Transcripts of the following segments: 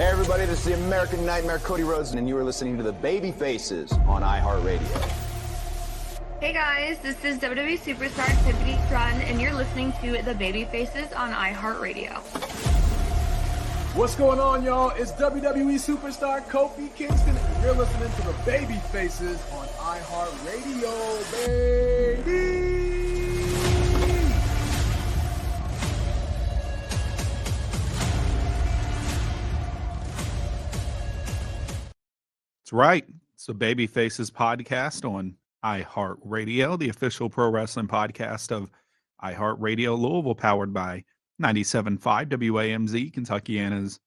Hey everybody, this is the American Nightmare, Cody Rhodes, and you are listening to the Babyfaces on iHeartRadio. Hey guys, this is WWE Superstar Tiffany Stratton, and you're listening to the Babyfaces on iHeartRadio. What's going on, y'all? It's WWE Superstar Kofi Kingston, and you're listening to the Babyfaces on iHeartRadio, baby! That's right. It's the Babyfaces podcast on iHeartRadio, the official pro wrestling podcast of iHeartRadio Louisville, powered by 97.5 WAMZ, Kentuckiana's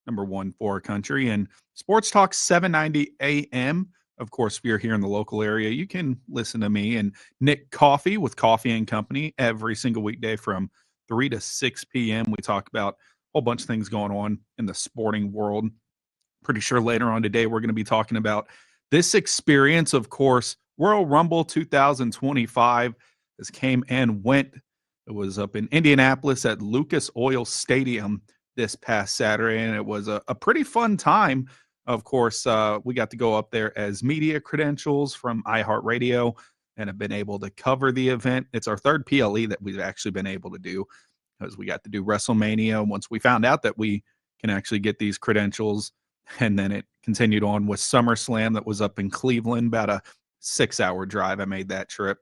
#1 for country, and Sports Talk 790 AM. Of course, if you're here in the local area, you can listen to me and Nick Coffey with Coffee and Company every single weekday from 3 to 6 p.m. We talk about a whole bunch of things going on in the sporting world. Pretty sure later on today we're going to be talking about this experience. Of course, Royal Rumble 2025 has came and went. It was up in Indianapolis at Lucas Oil Stadium this past Saturday, and it was a pretty fun time. Of course, we got to go up there as media credentials from iHeartRadio and have been able to cover the event. It's our third PLE that we've actually been able to do, because we got to do WrestleMania once we found out that we can actually get these credentials. And then it continued on with SummerSlam that was up in Cleveland, about a 6-hour drive. I made that trip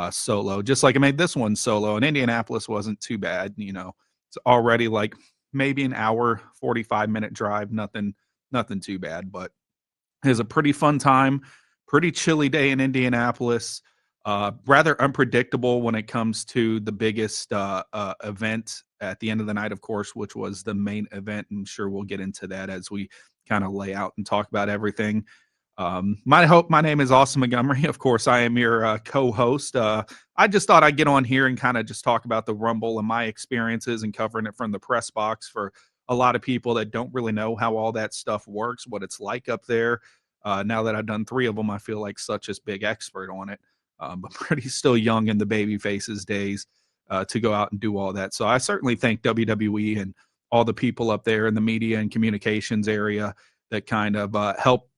solo, just like I made this one solo. And Indianapolis wasn't too bad. You know, it's already like maybe an hour, 45-minute drive. Nothing too bad, but it was a pretty fun time. Pretty chilly day in Indianapolis. Rather unpredictable when it comes to the biggest event at the end of the night, of course, which was the main event. I'm sure we'll get into that as we kind of lay out and talk about everything. My name is Austin Montgomery. Of course, I am your co-host. I just thought I'd get on here and kind of just talk about the Rumble and my experiences and covering it from the press box for a lot of people that don't really know how all that stuff works, what it's like up there. Now that I've done 3 of them, I feel like such a big expert on it. But pretty still young in the Babyfaces days to go out and do all that. So I certainly thank WWE and all the people up there in the media and communications area that kind of help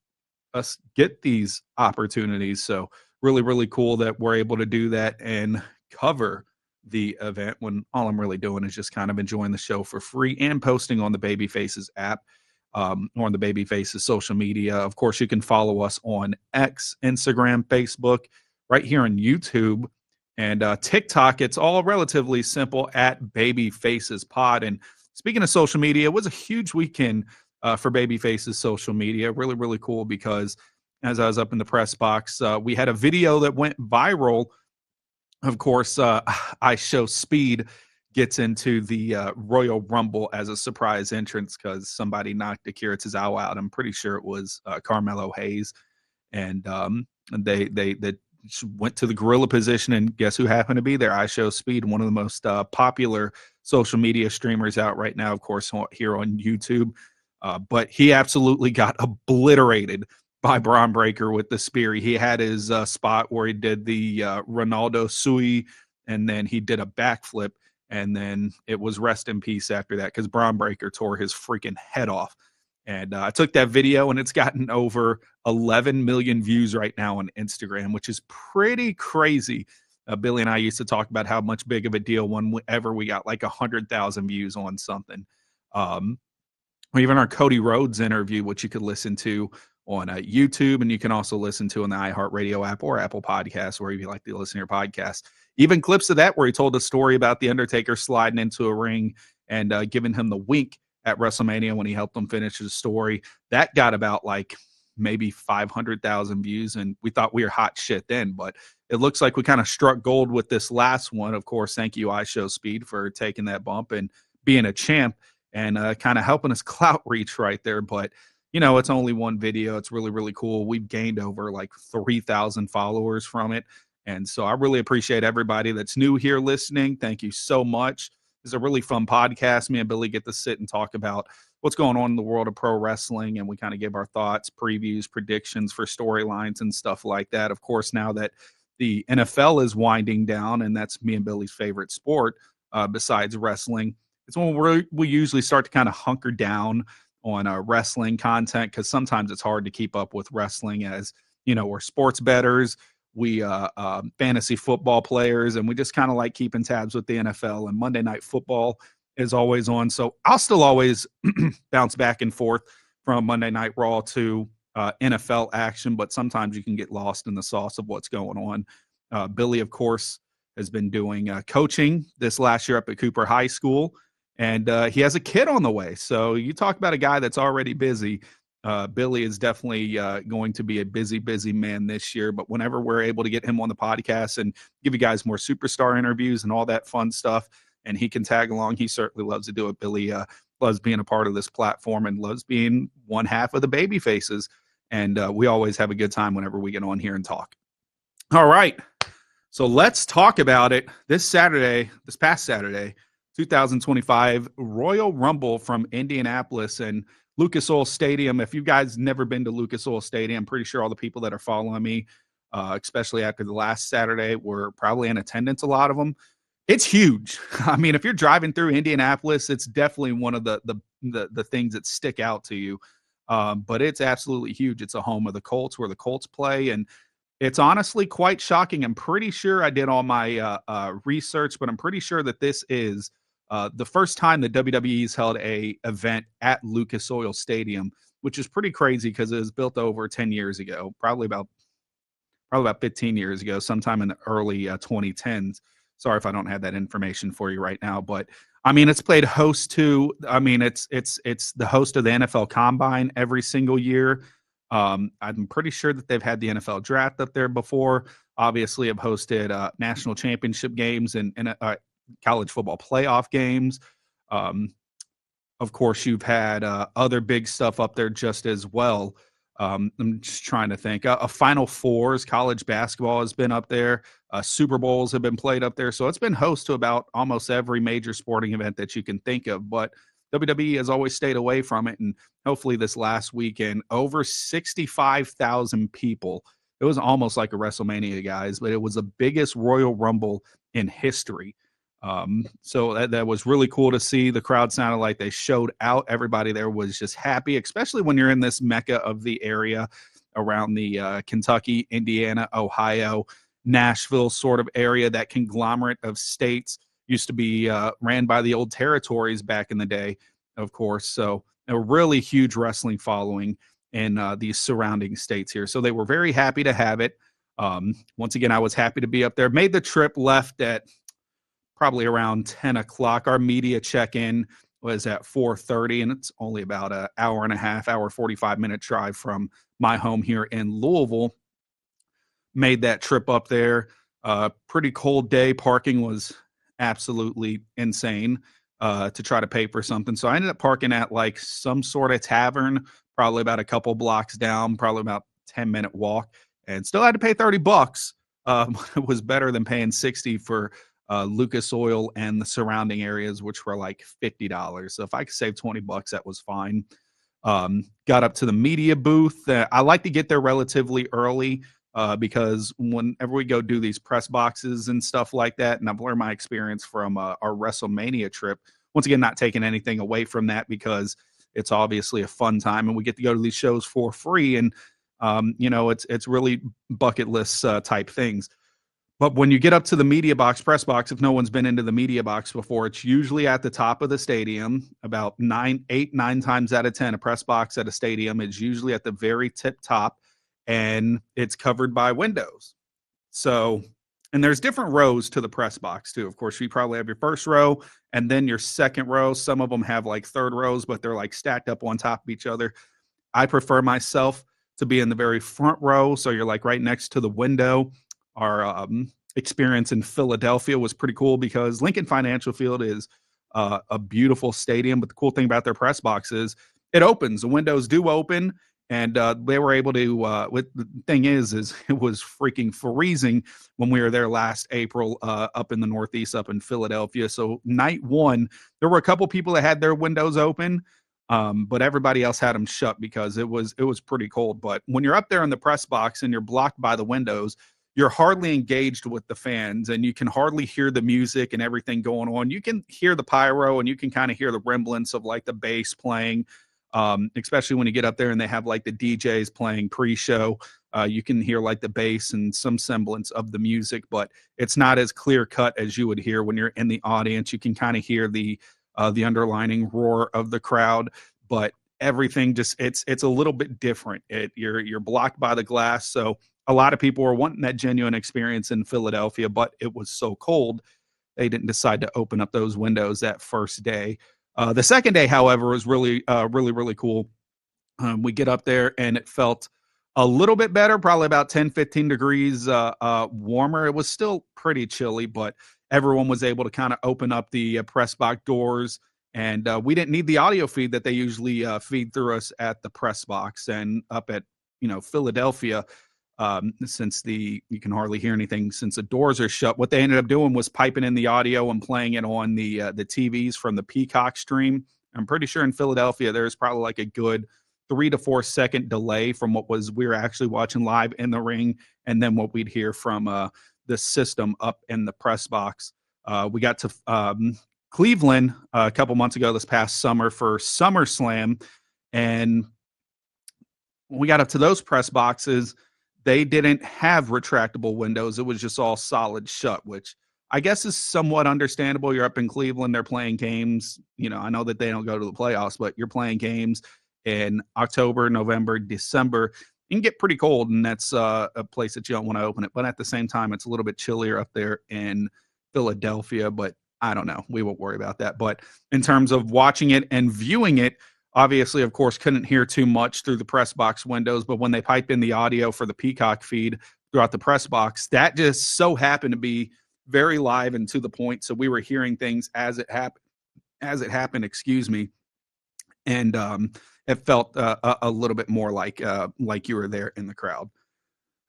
us get these opportunities. So really, really cool that we're able to do that and cover the event when all I'm really doing is just kind of enjoying the show for free and posting on the Babyfaces app or on the Babyfaces social media. Of course, you can follow us on X, Instagram, Facebook, right here on YouTube and TikTok. It's all relatively simple at Babyfaces Pod. And speaking of social media, it was a huge weekend for Babyfaces social media. Really, really cool, because as I was up in the press box, we had a video that went viral. Of course, I Show Speed gets into the Royal Rumble as a surprise entrance because somebody knocked Akira Tozawa out. I'm pretty sure it was Carmelo Hayes. And they went to the gorilla position, and guess who happened to be there? I Show Speed, one of the most popular social media streamers out right now, of course, here on YouTube. But he absolutely got obliterated by Braun Breaker with the spear. He had his spot where he did the Ronaldo Sui, and then he did a backflip, and then it was rest in peace after that because Braun Breaker tore his freaking head off. And I took that video, and it's gotten over 11 million views right now on Instagram, which is pretty crazy. Billy and I used to talk about how much big of a deal whenever we got like 100,000 views on something. Or even our Cody Rhodes interview, which you could listen to on YouTube, and you can also listen to on the iHeartRadio app or Apple Podcasts, where you like to listen to your podcast. Even clips of that where he told a story about The Undertaker sliding into a ring and giving him the wink at WrestleMania when he helped him finish his story. That got about like maybe 500,000 views, and we thought we were hot shit then, but it looks like we kind of struck gold with this last one. Of course, thank you, I Show Speed, for taking that bump and being a champ and kind of helping us clout reach right there. But, you know, it's only one video. It's really, really cool. We've gained over like 3,000 followers from it. And so I really appreciate everybody that's new here listening. Thank you so much. It's a really fun podcast. Me and Billy get to sit and talk about what's going on in the world of pro wrestling, and we kind of give our thoughts, previews, predictions for storylines and stuff like that. Of course, now that the NFL is winding down, and that's me and Billy's favorite sport besides wrestling, it's when we usually start to kind of hunker down on wrestling content, because sometimes it's hard to keep up with wrestling, as you know, we're sports bettors, we fantasy football players, and we just kind of like keeping tabs with the NFL, and Monday Night Football is always on. So I'll still always bounce back and forth from Monday Night Raw to NFL action, but sometimes you can get lost in the sauce of what's going on. Billy, of course, has been doing coaching this last year up at Cooper High School, and he has a kid on the way. So you talk about a guy that's already busy. Billy is definitely going to be a busy man this year, but whenever we're able to get him on the podcast and give you guys more superstar interviews and all that fun stuff, and he can tag along, he certainly loves to do it. Billy loves being a part of this platform and loves being one half of the Babyfaces. And we always have a good time whenever we get on here and talk. All right. So let's talk about it. This past Saturday, 2025 Royal Rumble from Indianapolis and Lucas Oil Stadium. If you guys never been to Lucas Oil Stadium, I'm pretty sure all the people that are following me, especially after the last Saturday, were probably in attendance, a lot of them. It's huge. I mean, if you're driving through Indianapolis, it's definitely one of the things that stick out to you. But it's absolutely huge. It's a home of the Colts, where the Colts play, and it's honestly quite shocking. I'm pretty sure I did all my research, but I'm pretty sure that this is the first time that WWE's held a event at Lucas Oil Stadium, which is pretty crazy because it was built over 10 years ago, probably about 15 years ago, sometime in the early 2010s. Sorry if I don't have that information for you right now, but I mean, it's played host to, I mean, it's the host of the NFL Combine every single year. I'm pretty sure that they've had the NFL Draft up there before. Obviously, have hosted national championship games and college football playoff games. Of course, you've had other big stuff up there just as well. I'm just trying to think. Final Fours, college basketball has been up there. Super Bowls have been played up there. So it's been host to about almost every major sporting event that you can think of. But WWE has always stayed away from it. And hopefully this last weekend, over 65,000 people. It was almost like a WrestleMania, guys, but it was the biggest Royal Rumble in history. So that was really cool to see. The crowd sounded like they showed out. Everybody there was just happy, especially when you're in this mecca of the area around the Kentucky, Indiana, Ohio, Nashville sort of area. That conglomerate of states used to be ran by the old territories back in the day, of course. So a really huge wrestling following in these surrounding states here. So they were very happy to have it. Once again, I was happy to be up there. Made the trip, left at probably around 10 o'clock. Our media check-in was at 4:30, and it's only about an hour and a half, 45-minute drive from my home here in Louisville. Made that trip up there. Pretty cold day. Parking was absolutely insane to try to pay for something. So I ended up parking at like some sort of tavern, probably about a couple blocks down, probably about 10-minute walk, and still had to pay $30. It was better than paying $60 for Lucas Oil and the surrounding areas, which were like $50. So if I could save $20, that was fine. Got up to the media booth. I like to get there relatively early because whenever we go do these press boxes and stuff like that, and I've learned my experience from our WrestleMania trip, once again, not taking anything away from that because it's obviously a fun time and we get to go to these shows for free. And, it's really bucket list type things. But when you get up to the media box, press box, if no one's been into the media box before, it's usually at the top of the stadium. About 9 times out of 10, a press box at a stadium is usually at the very tip top, and it's covered by windows. So, and there's different rows to the press box too. Of course, you probably have your first row and then your second row. Some of them have like third rows, but they're like stacked up on top of each other. I prefer myself to be in the very front row, so you're like right next to the window. Our experience in Philadelphia was pretty cool because Lincoln Financial Field is a beautiful stadium. But the cool thing about their press box is it opens. The windows do open, and they were able to. The thing is it was freaking freezing when we were there last April up in the Northeast, up in Philadelphia. So night one, there were a couple people that had their windows open. But everybody else had them shut because it was pretty cold. But when you're up there in the press box and you're blocked by the windows, you're hardly engaged with the fans and you can hardly hear the music and everything going on. You can hear the pyro and you can kind of hear the remnants of like the bass playing. especially when you get up there and they have like the DJs playing pre-show. You can hear like the bass and some semblance of the music, but it's not as clear cut as you would hear when you're in the audience. You can kind of hear the underlining roar of the crowd, but everything just it's a little bit different. You're blocked by the glass, so a lot of people were wanting that genuine experience in Philadelphia, but it was so cold they didn't decide to open up those windows that first day. The second day, however, was really really cool. We get up there and it felt a little bit better, probably about 10-15 degrees warmer. It was still pretty chilly, but everyone was able to kind of open up the press box doors, and we didn't need the audio feed that they usually feed through us at the press box. And up at Philadelphia, since you can hardly hear anything since the doors are shut, what they ended up doing was piping in the audio and playing it on the TVs from the Peacock stream. I'm pretty sure in Philadelphia there's probably like a good 3 to 4 second delay from what we were actually watching live in the ring, and then what we'd hear from the system up in the press box. We got to Cleveland a couple months ago this past summer for SummerSlam, and when we got up to those press boxes, they didn't have retractable windows. It was just all solid shut, which I guess is somewhat understandable. You're up in Cleveland, they're playing games. I know that they don't go to the playoffs, but you're playing games in October, November, December. It can get pretty cold, and that's a place that you don't want to open it. But at the same time, it's a little bit chillier up there in Philadelphia, but I don't know. We won't worry about that. But in terms of watching it and viewing it, obviously, of course, couldn't hear too much through the press box windows, but when they piped in the audio for the Peacock feed throughout the press box, that just so happened to be very live and to the point. So we were hearing things as it happened, excuse me. And it felt a little bit more like you were there in the crowd.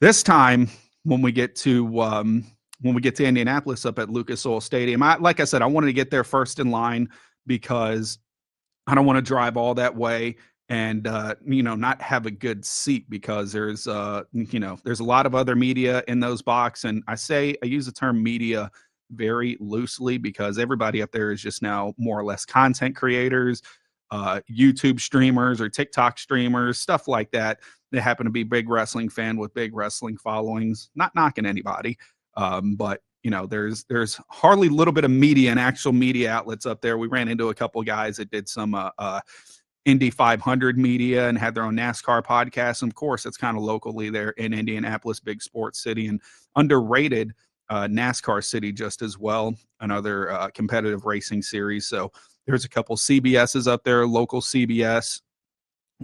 This time, when we get to Indianapolis up at Lucas Oil Stadium, like I said, I wanted to get there first in line because I don't want to drive all that way and not have a good seat, because there's a lot of other media in those boxes. And I use the term media very loosely because everybody up there is just now more or less content creators, YouTube streamers or TikTok streamers, stuff like that. They happen to be big wrestling fan with big wrestling followings. Not knocking anybody, but there's hardly a little bit of media and actual media outlets up there. We ran into a couple of guys that did some Indy 500 media and had their own NASCAR podcast. And of course, it's kind of locally there in Indianapolis, big sports city, and underrated NASCAR city just as well. Another competitive racing series. So there's a couple CBSs up there, local CBS,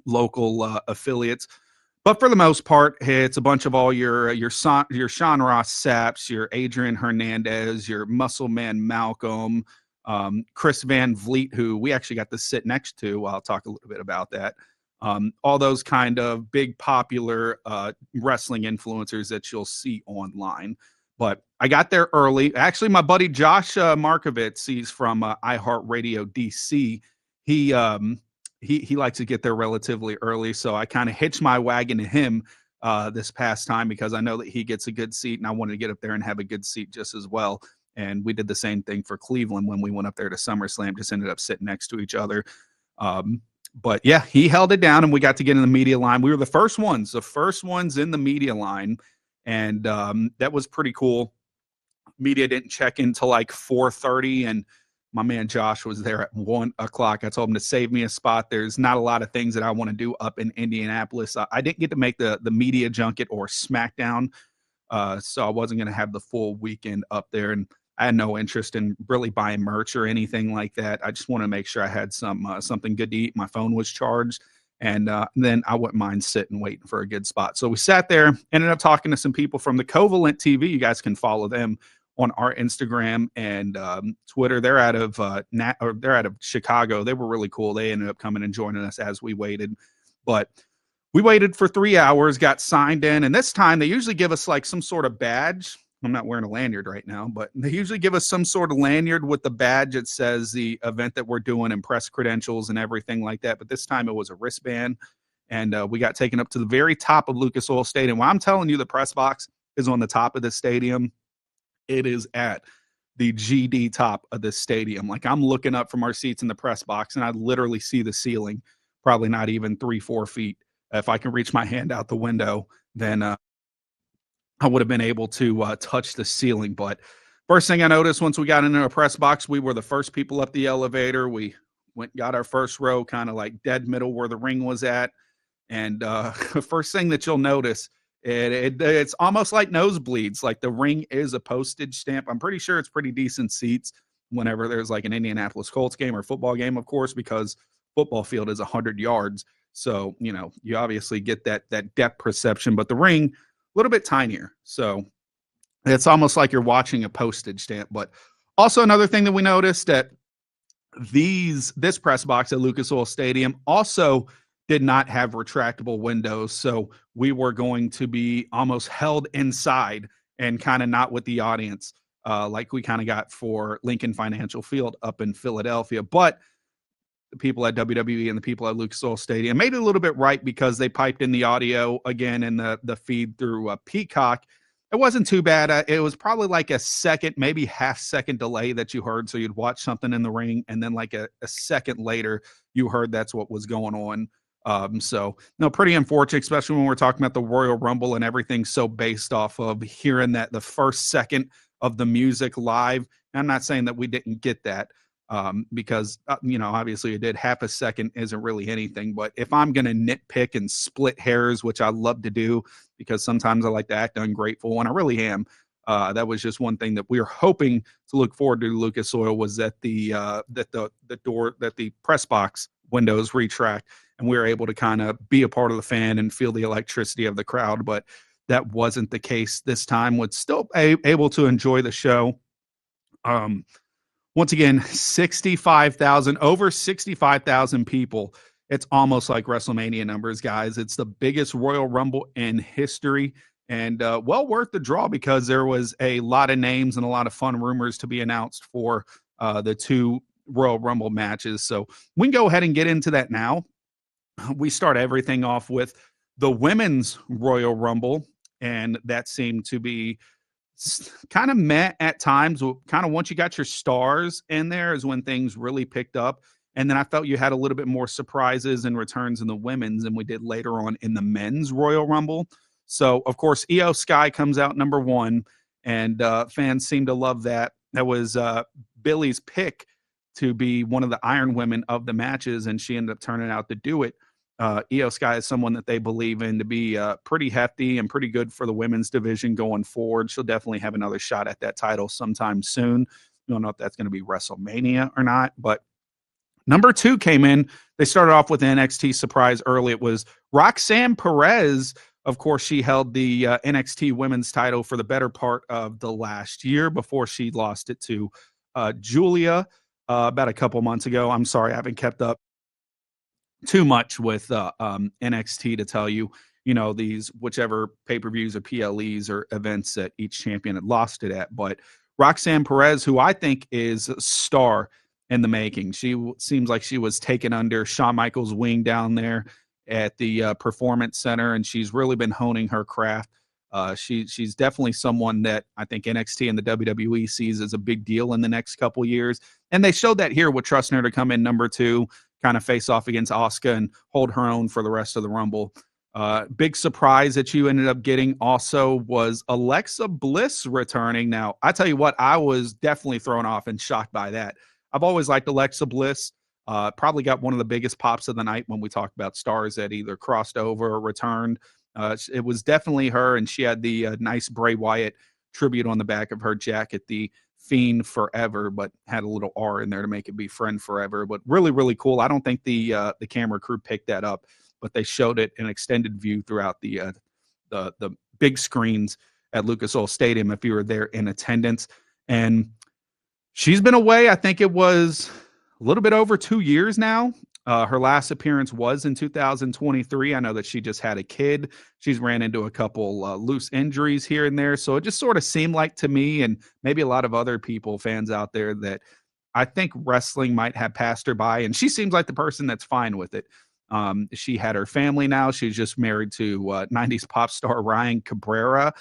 local affiliates. But for the most part, it's a bunch of all your Sean Ross Sapps, your Adrian Hernandez, your Muscle Man Malcolm, Chris Van Vliet, who we actually got to sit next to. I'll talk a little bit about that. All those kind of big popular wrestling influencers that you'll see online. But I got there early. Actually, my buddy Josh Markovitz, he's from iHeartRadio DC. He likes to get there relatively early, so I kind of hitched my wagon to him this past time because I know that he gets a good seat, and I wanted to get up there and have a good seat just as well. And we did the same thing for Cleveland when we went up there to SummerSlam, just ended up sitting next to each other. But yeah, he held it down, and we got to get in the media line. We were the first ones in the media line, and that was pretty cool. Media didn't check in till like 4:30, and my man Josh was there at 1 o'clock. I told him to save me a spot. There's not a lot of things that I want to do up in Indianapolis. I didn't get to make the media junket or SmackDown, so I wasn't going to have the full weekend up there. And I had no interest in really buying merch or anything like that. I just want to make sure I had something good to eat. My phone was charged, and then I wouldn't mind sitting waiting for a good spot. So we sat there, ended up talking to some people from the Covalent TV. You guys can follow them on our Instagram and Twitter. They're out of Chicago. They were really cool. They ended up coming and joining us as we waited. But we waited for 3 hours, got signed in, and this time they usually give us like some sort of badge. I'm not wearing a lanyard right now, but they usually give us some sort of lanyard with the badge that says the event that we're doing and press credentials and everything like that. But this time it was a wristband, and we got taken up to the very top of Lucas Oil Stadium. Well, I'm telling you, the press box is on the top of the stadium. It is at the GD top of the stadium. Like, I'm looking up from our seats in the press box, and I literally see the ceiling probably not even 3-4 feet. If I can reach my hand out the window, then I would have been able to touch the ceiling. But first thing I noticed once we got into a press box, we were the first people up the elevator. We got our first row, kind of like dead middle where the ring was at. And the first thing that you'll notice, it's almost like nosebleeds. Like the ring is a postage stamp. I'm pretty sure it's pretty decent seats whenever there's like an Indianapolis Colts game or football game, of course, because football field is 100 yards. So, you obviously get that depth perception, but the ring, a little bit tinier. So it's almost like you're watching a postage stamp. But also another thing that we noticed that this press box at Lucas Oil Stadium also did not have retractable windows. So we were going to be almost held inside and kind of not with the audience like we kind of got for Lincoln Financial Field up in Philadelphia. But the people at WWE and the people at Lucas Oil Stadium made it a little bit right because they piped in the audio again in the feed through Peacock. It wasn't too bad. It was probably like a second, maybe half-second delay that you heard. So you'd watch something in the ring, and then like a second later, you heard that's what was going on. Pretty unfortunate, especially when we're talking about the Royal Rumble and everything so based off of hearing that the first second of the music live. And I'm not saying that we didn't get that because, obviously it did. Half a second isn't really anything. But if I'm going to nitpick and split hairs, which I love to do because sometimes I like to act ungrateful, and I really am, that was just one thing that we were hoping to look forward to Lucas Oil was that the press box windows retract, and we were able to kind of be a part of the fan and feel the electricity of the crowd. But that wasn't the case this time. Was still able to enjoy the show. Once again, over 65,000 people. It's almost like WrestleMania numbers, guys. It's the biggest Royal Rumble in history, and well worth the draw because there was a lot of names and a lot of fun rumors to be announced for the two Royal Rumble matches. So we can go ahead and get into that now. We start everything off with the women's Royal Rumble, and that seemed to be kind of met at times. Kind of once you got your stars in there is when things really picked up. And then I felt you had a little bit more surprises and returns in the women's than we did later on in the men's Royal Rumble. So, of course, Io Sky comes out number one, and fans seem to love that. That was Billy's pick to be one of the Iron Women of the matches, and she ended up turning out to do it. Io Sky is someone that they believe in to be pretty hefty and pretty good for the women's division going forward. She'll definitely have another shot at that title sometime soon. We don't know if that's going to be WrestleMania or not, but number two came in. They started off with an NXT surprise early. It was Roxanne Perez. Of course, she held the NXT women's title for the better part of the last year before she lost it to Julia about a couple months ago. I'm sorry, I haven't kept up too much with NXT to tell you, these whichever pay-per-views or PLEs or events that each champion had lost it at. But Roxanne Perez, who I think is a star in the making, she seems like she was taken under Shawn Michaels' wing down there at the Performance Center, and she's really been honing her craft. She's definitely someone that I think NXT and the WWE sees as a big deal in the next couple years. And they showed that here with trusting her to come in number two, kind of face off against Asuka and hold her own for the rest of the Rumble. Big surprise that you ended up getting also was Alexa Bliss returning. Now, I tell you what, I was definitely thrown off and shocked by that. I've always liked Alexa Bliss. Probably got one of the biggest pops of the night when we talked about stars that either crossed over or returned. It was definitely her, and she had the nice Bray Wyatt tribute on the back of her jacket, the Fiend Forever, but had a little R in there to make it be Friend Forever. But really, really cool. I don't think the camera crew picked that up, but they showed it in extended view throughout the big screens at Lucas Oil Stadium if you were there in attendance. And she's been away. I think it was a little bit over 2 years now. Her last appearance was in 2023. I know that she just had a kid. She's ran into a couple loose injuries here and there. So it just sort of seemed like to me, and maybe a lot of other people, fans out there, that I think wrestling might have passed her by. And she seems like the person that's fine with it. She had her family now. She's just married to 90s pop star Ryan Cabrera.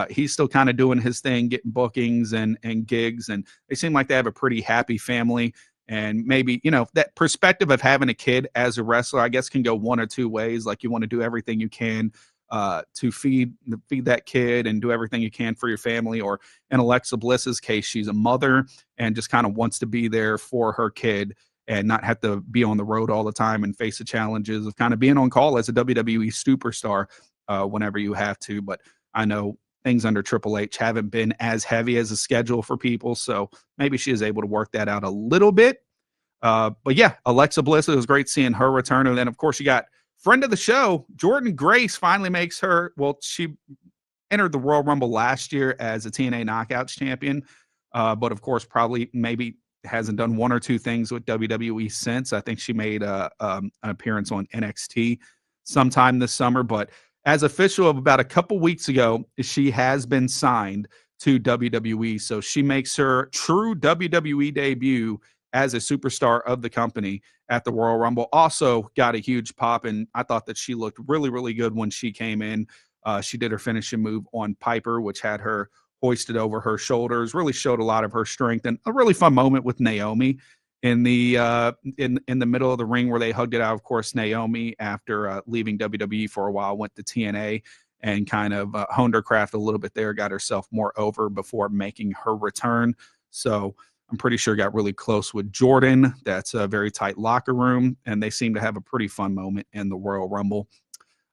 He's still kind of doing his thing, getting bookings and gigs. And they seem like they have a pretty happy family. And maybe, that perspective of having a kid as a wrestler, I guess, can go one or two ways. Like, you want to do everything you can to feed that kid and do everything you can for your family. Or in Alexa Bliss's case, she's a mother and just kind of wants to be there for her kid and not have to be on the road all the time and face the challenges of kind of being on call as a WWE superstar whenever you have to. But I know things under Triple H haven't been as heavy as a schedule for people, so maybe she is able to work that out a little bit. But yeah, Alexa Bliss, it was great seeing her return. And then, of course, you got friend of the show, Jordynne Grace, finally makes her, she entered the Royal Rumble last year as a TNA Knockouts champion, but of course, probably maybe hasn't done one or two things with WWE since. I think she made an appearance on NXT sometime this summer, but as official of about a couple weeks ago, she has been signed to WWE. So she makes her true WWE debut as a superstar of the company at the Royal Rumble. Also got a huge pop, and I thought that she looked really, really good when she came in. She did her finishing move on Piper, which had her hoisted over her shoulders, really showed a lot of her strength, and a really fun moment with Naomi in the in the middle of the ring where they hugged it out. Of course, Naomi, after leaving WWE for a while, went to TNA and kind of honed her craft a little bit there, got herself more over before making her return. So I'm pretty sure got really close with Jordynne. That's a very tight locker room, and they seem to have a pretty fun moment in the Royal Rumble.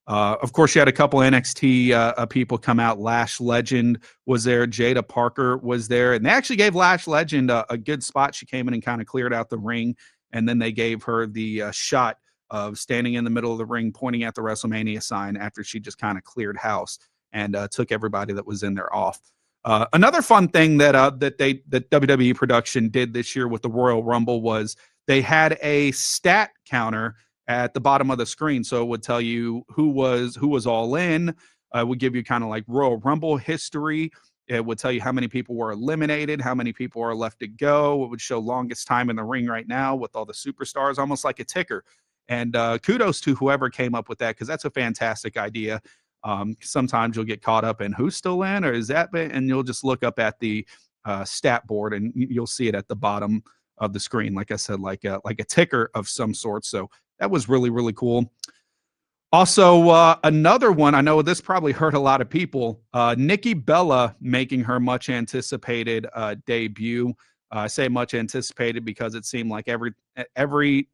Of course, you had a couple NXT people come out. Lash Legend was there. Jada Parker was there. And they actually gave Lash Legend a good spot. She came in and kind of cleared out the ring. And then they gave her the shot of standing in the middle of the ring, pointing at the WrestleMania sign after she just kind of cleared house and took everybody that was in there off. Another fun thing that WWE production did this year with the Royal Rumble was they had a stat counter at the bottom of the screen. So it would tell you who was all in. It would give you kind of like Royal Rumble history. It would tell you how many people were eliminated, how many people are left to go. It would show longest time in the ring right now with all the superstars, almost like a ticker. And kudos to whoever came up with that, because that's a fantastic idea. Sometimes you'll get caught up in who's still in, or is that, and you'll just look up at the stat board and you'll see it at the bottom of the screen. Like I said, like a ticker of some sort. So that was really, really cool. Also, another one, I know this probably hurt a lot of people, Nikki Bella making her much anticipated debut. I say much anticipated because it seemed like every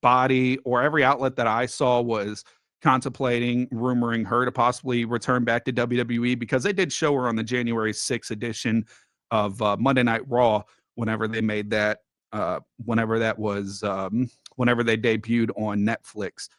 body or every outlet that I saw was contemplating, rumoring her to possibly return back to WWE, because they did show her on the January 6th edition of Monday Night Raw whenever they made that, whenever they debuted on Netflix.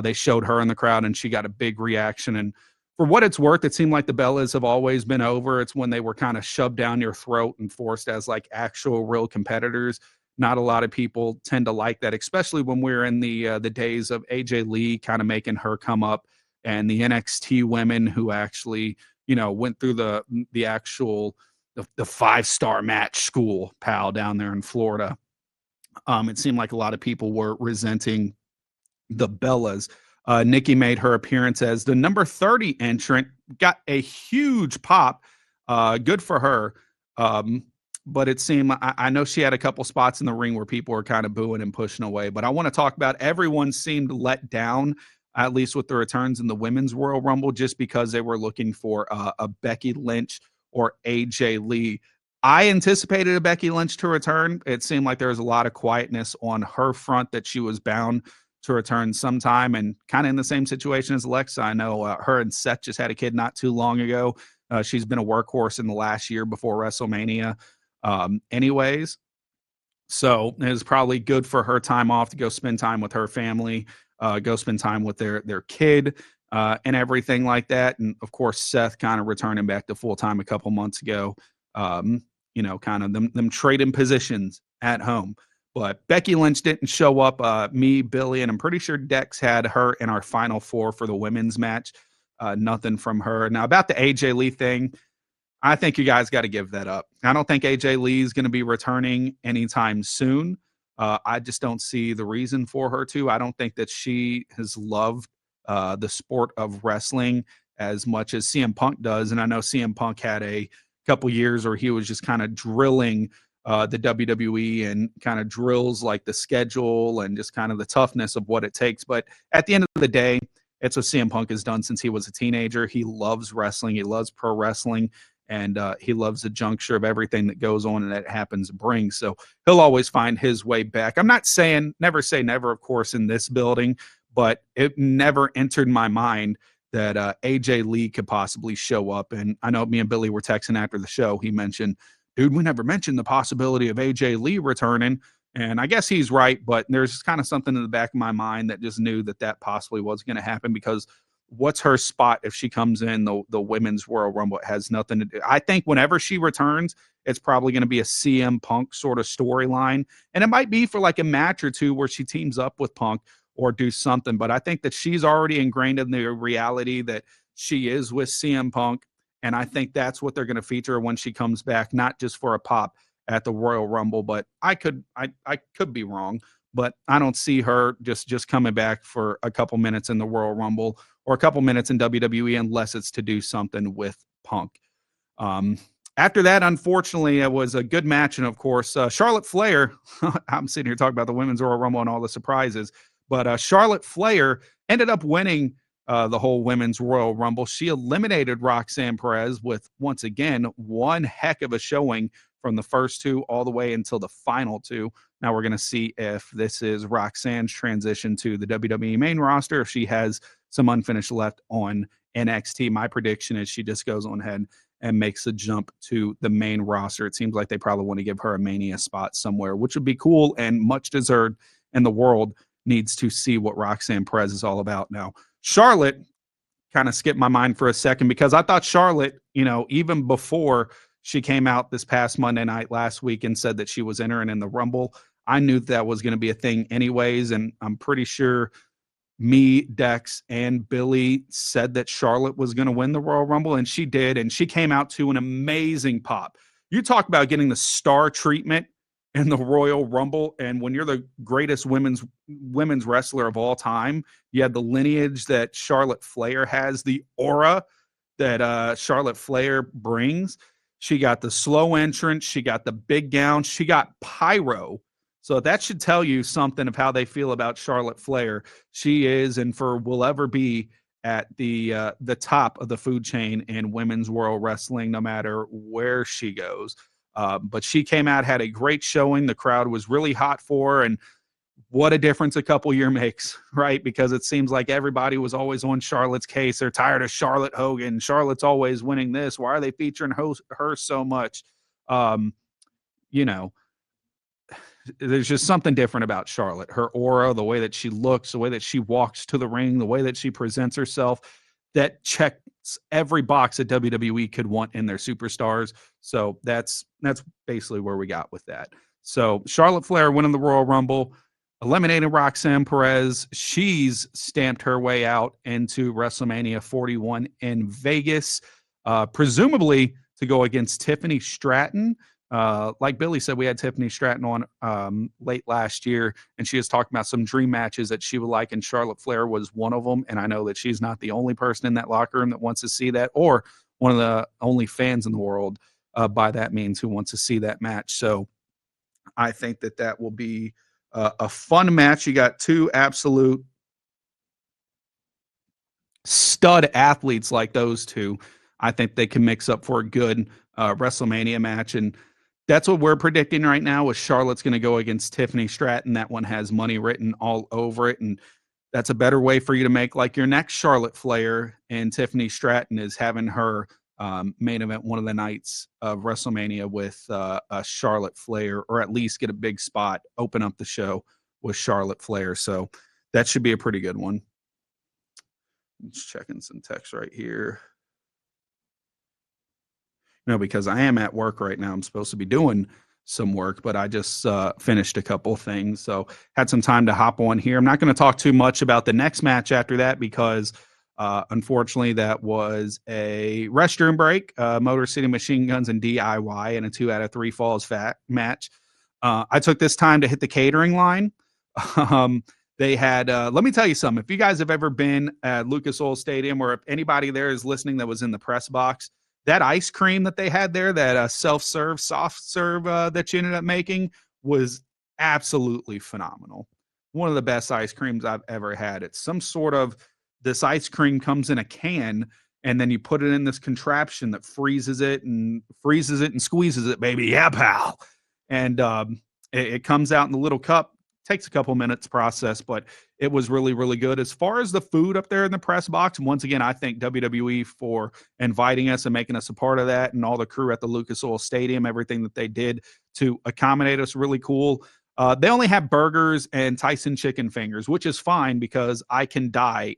They showed her in the crowd and she got a big reaction. And for what it's worth, it seemed like the Bellas have always been over. It's when they were kind of shoved down your throat and forced as like actual real competitors. Not a lot of people tend to like that, especially when we're in the days of AJ Lee kind of making her come up, and the NXT women who actually, went through the actual the 5-star match school, pal, down there in Florida. It seemed like a lot of people were resenting the Bellas. Nikki made her appearance as the number 30 entrant, got a huge pop. Good for her. But it seemed, I know she had a couple spots in the ring where people were kind of booing and pushing away, but I want to talk about everyone seemed let down, at least with the returns in the Women's Royal Rumble, just because they were looking for a Becky Lynch or AJ Lee. I anticipated a Becky Lynch to return. It seemed like there was a lot of quietness on her front that she was bound to return sometime, and kind of in the same situation as Alexa. I know her and Seth just had a kid not too long ago. She's been a workhorse in the last year before WrestleMania. Anyways, so it was probably good for her time off to go spend time with her family, go spend time with their kid, and everything like that. And of course, Seth kind of returning back to full time a couple months ago. Kind of them trading positions at home. But Becky Lynch didn't show up. Me, Billy, and I'm pretty sure Dex had her in our final four for the women's match. Nothing from her. Now, about the AJ Lee thing, I think you guys got to give that up. I don't think AJ Lee is going to be returning anytime soon. I just don't see the reason for her to. I don't think that she has loved the sport of wrestling as much as CM Punk does. And I know CM Punk had a couple years where he was just kind of drilling the WWE and kind of drills like the schedule and just kind of the toughness of what it takes. But at the end of the day, it's what CM Punk has done since he was a teenager. He loves wrestling. He loves pro wrestling. And he loves the juncture of everything that goes on and that happens to bring. So he'll always find his way back. I'm not saying never say never, of course, in this building, but it never entered my mind that AJ Lee could possibly show up. And I know me and Billy were texting after the show. He mentioned, dude, we never mentioned the possibility of AJ Lee returning. And I guess he's right, but there's kind of something in the back of my mind that just knew that that possibly was going to happen, because what's her spot if she comes in the women's Royal Rumble? It has nothing to do. I think whenever she returns, it's probably going to be a CM Punk sort of storyline. And it might be for like a match or two where she teams up with Punk or do something. But I think that she's already ingrained in the reality that she is with CM Punk. And I think that's what they're going to feature when she comes back, not just for a pop at the Royal Rumble. But I could be wrong, but I don't see her just coming back for a couple minutes in the Royal Rumble or a couple minutes in WWE unless it's to do something with Punk. After that, unfortunately, it was a good match. And of course, Charlotte Flair, I'm sitting here talking about the women's Royal Rumble and all the surprises, but Charlotte Flair ended up winning the whole women's Royal Rumble. She eliminated Roxanne Perez with, once again, one heck of a showing from the first two all the way until the final two. Now we're going to see if this is Roxanne's transition to the WWE main roster, if she has some unfinished left on NXT. My prediction is she just goes on ahead and makes a jump to the main roster. It seems like they probably want to give her a Mania spot somewhere, which would be cool and much deserved, and the world needs to see what Roxanne Perez is all about. Now, Charlotte kind of skipped my mind for a second, because I thought Charlotte, even before she came out this past Monday night last week and said that she was entering in the Rumble, I knew that was going to be a thing anyways, and I'm pretty sure me, Dex, and Billy said that Charlotte was going to win the Royal Rumble, and she did, and she came out to an amazing pop. You talk about getting the star treatment in the Royal Rumble, and when you're the greatest women's wrestler of all time, you have the lineage that Charlotte Flair has, the aura that Charlotte Flair brings. She got the slow entrance, she got the big gown, she got pyro. So that should tell you something of how they feel about Charlotte Flair. She is, and will ever be, at the top of the food chain in women's world wrestling, no matter where she goes. But she came out, had a great showing. The crowd was really hot for her, and what a difference a couple year makes, right? Because it seems like everybody was always on Charlotte's case. They're tired of Charlotte Hogan. Charlotte's always winning this. Why are they featuring her so much? There's just something different about Charlotte. Her aura, the way that she looks, the way that she walks to the ring, the way that she presents herself, that checks every box that WWE could want in their superstars. So that's basically where we got with that. So Charlotte Flair winning the Royal Rumble, eliminating Roxanne Perez. She's stamped her way out into WrestleMania 41 in Vegas, presumably to go against Tiffany Stratton. Like Billy said, we had Tiffany Stratton on late last year, and she was talking about some dream matches that she would like, and Charlotte Flair was one of them. And I know that she's not the only person in that locker room that wants to see that, or one of the only fans in the world by that means who wants to see that match. So I think that will be a fun match. You got two absolute stud athletes like those two. I think they can mix up for a good WrestleMania match, and that's what we're predicting right now. Is Charlotte's going to go against Tiffany Stratton. That one has money written all over it, and that's a better way for you to make like your next Charlotte Flair and Tiffany Stratton, is having her main event one of the nights of WrestleMania with a Charlotte Flair, or at least get a big spot, open up the show with Charlotte Flair. So that should be a pretty good one. Just checking some text right here. Because I am at work right now. I'm supposed to be doing some work, but I just finished a couple things. So had some time to hop on here. I'm not going to talk too much about the next match after that, because unfortunately that was a restroom break, Motor City Machine Guns and DIY, and a 2 out of 3 falls match. I took this time to hit the catering line. They had, let me tell you something. If you guys have ever been at Lucas Oil Stadium, or if anybody there is listening that was in the press box, that ice cream that they had there, that self-serve, soft serve that you ended up making was absolutely phenomenal. One of the best ice creams I've ever had. It's some sort of, this ice cream comes in a can, and then you put it in this contraption that freezes it and squeezes it, baby. Yeah, pal. And it comes out in the little cup. Takes a couple minutes to process, but it was really, really good. As far as the food up there in the press box, and once again, I thank WWE for inviting us and making us a part of that, and all the crew at the Lucas Oil Stadium, everything that they did to accommodate us, really cool. They only have burgers and Tyson chicken fingers, which is fine because I can die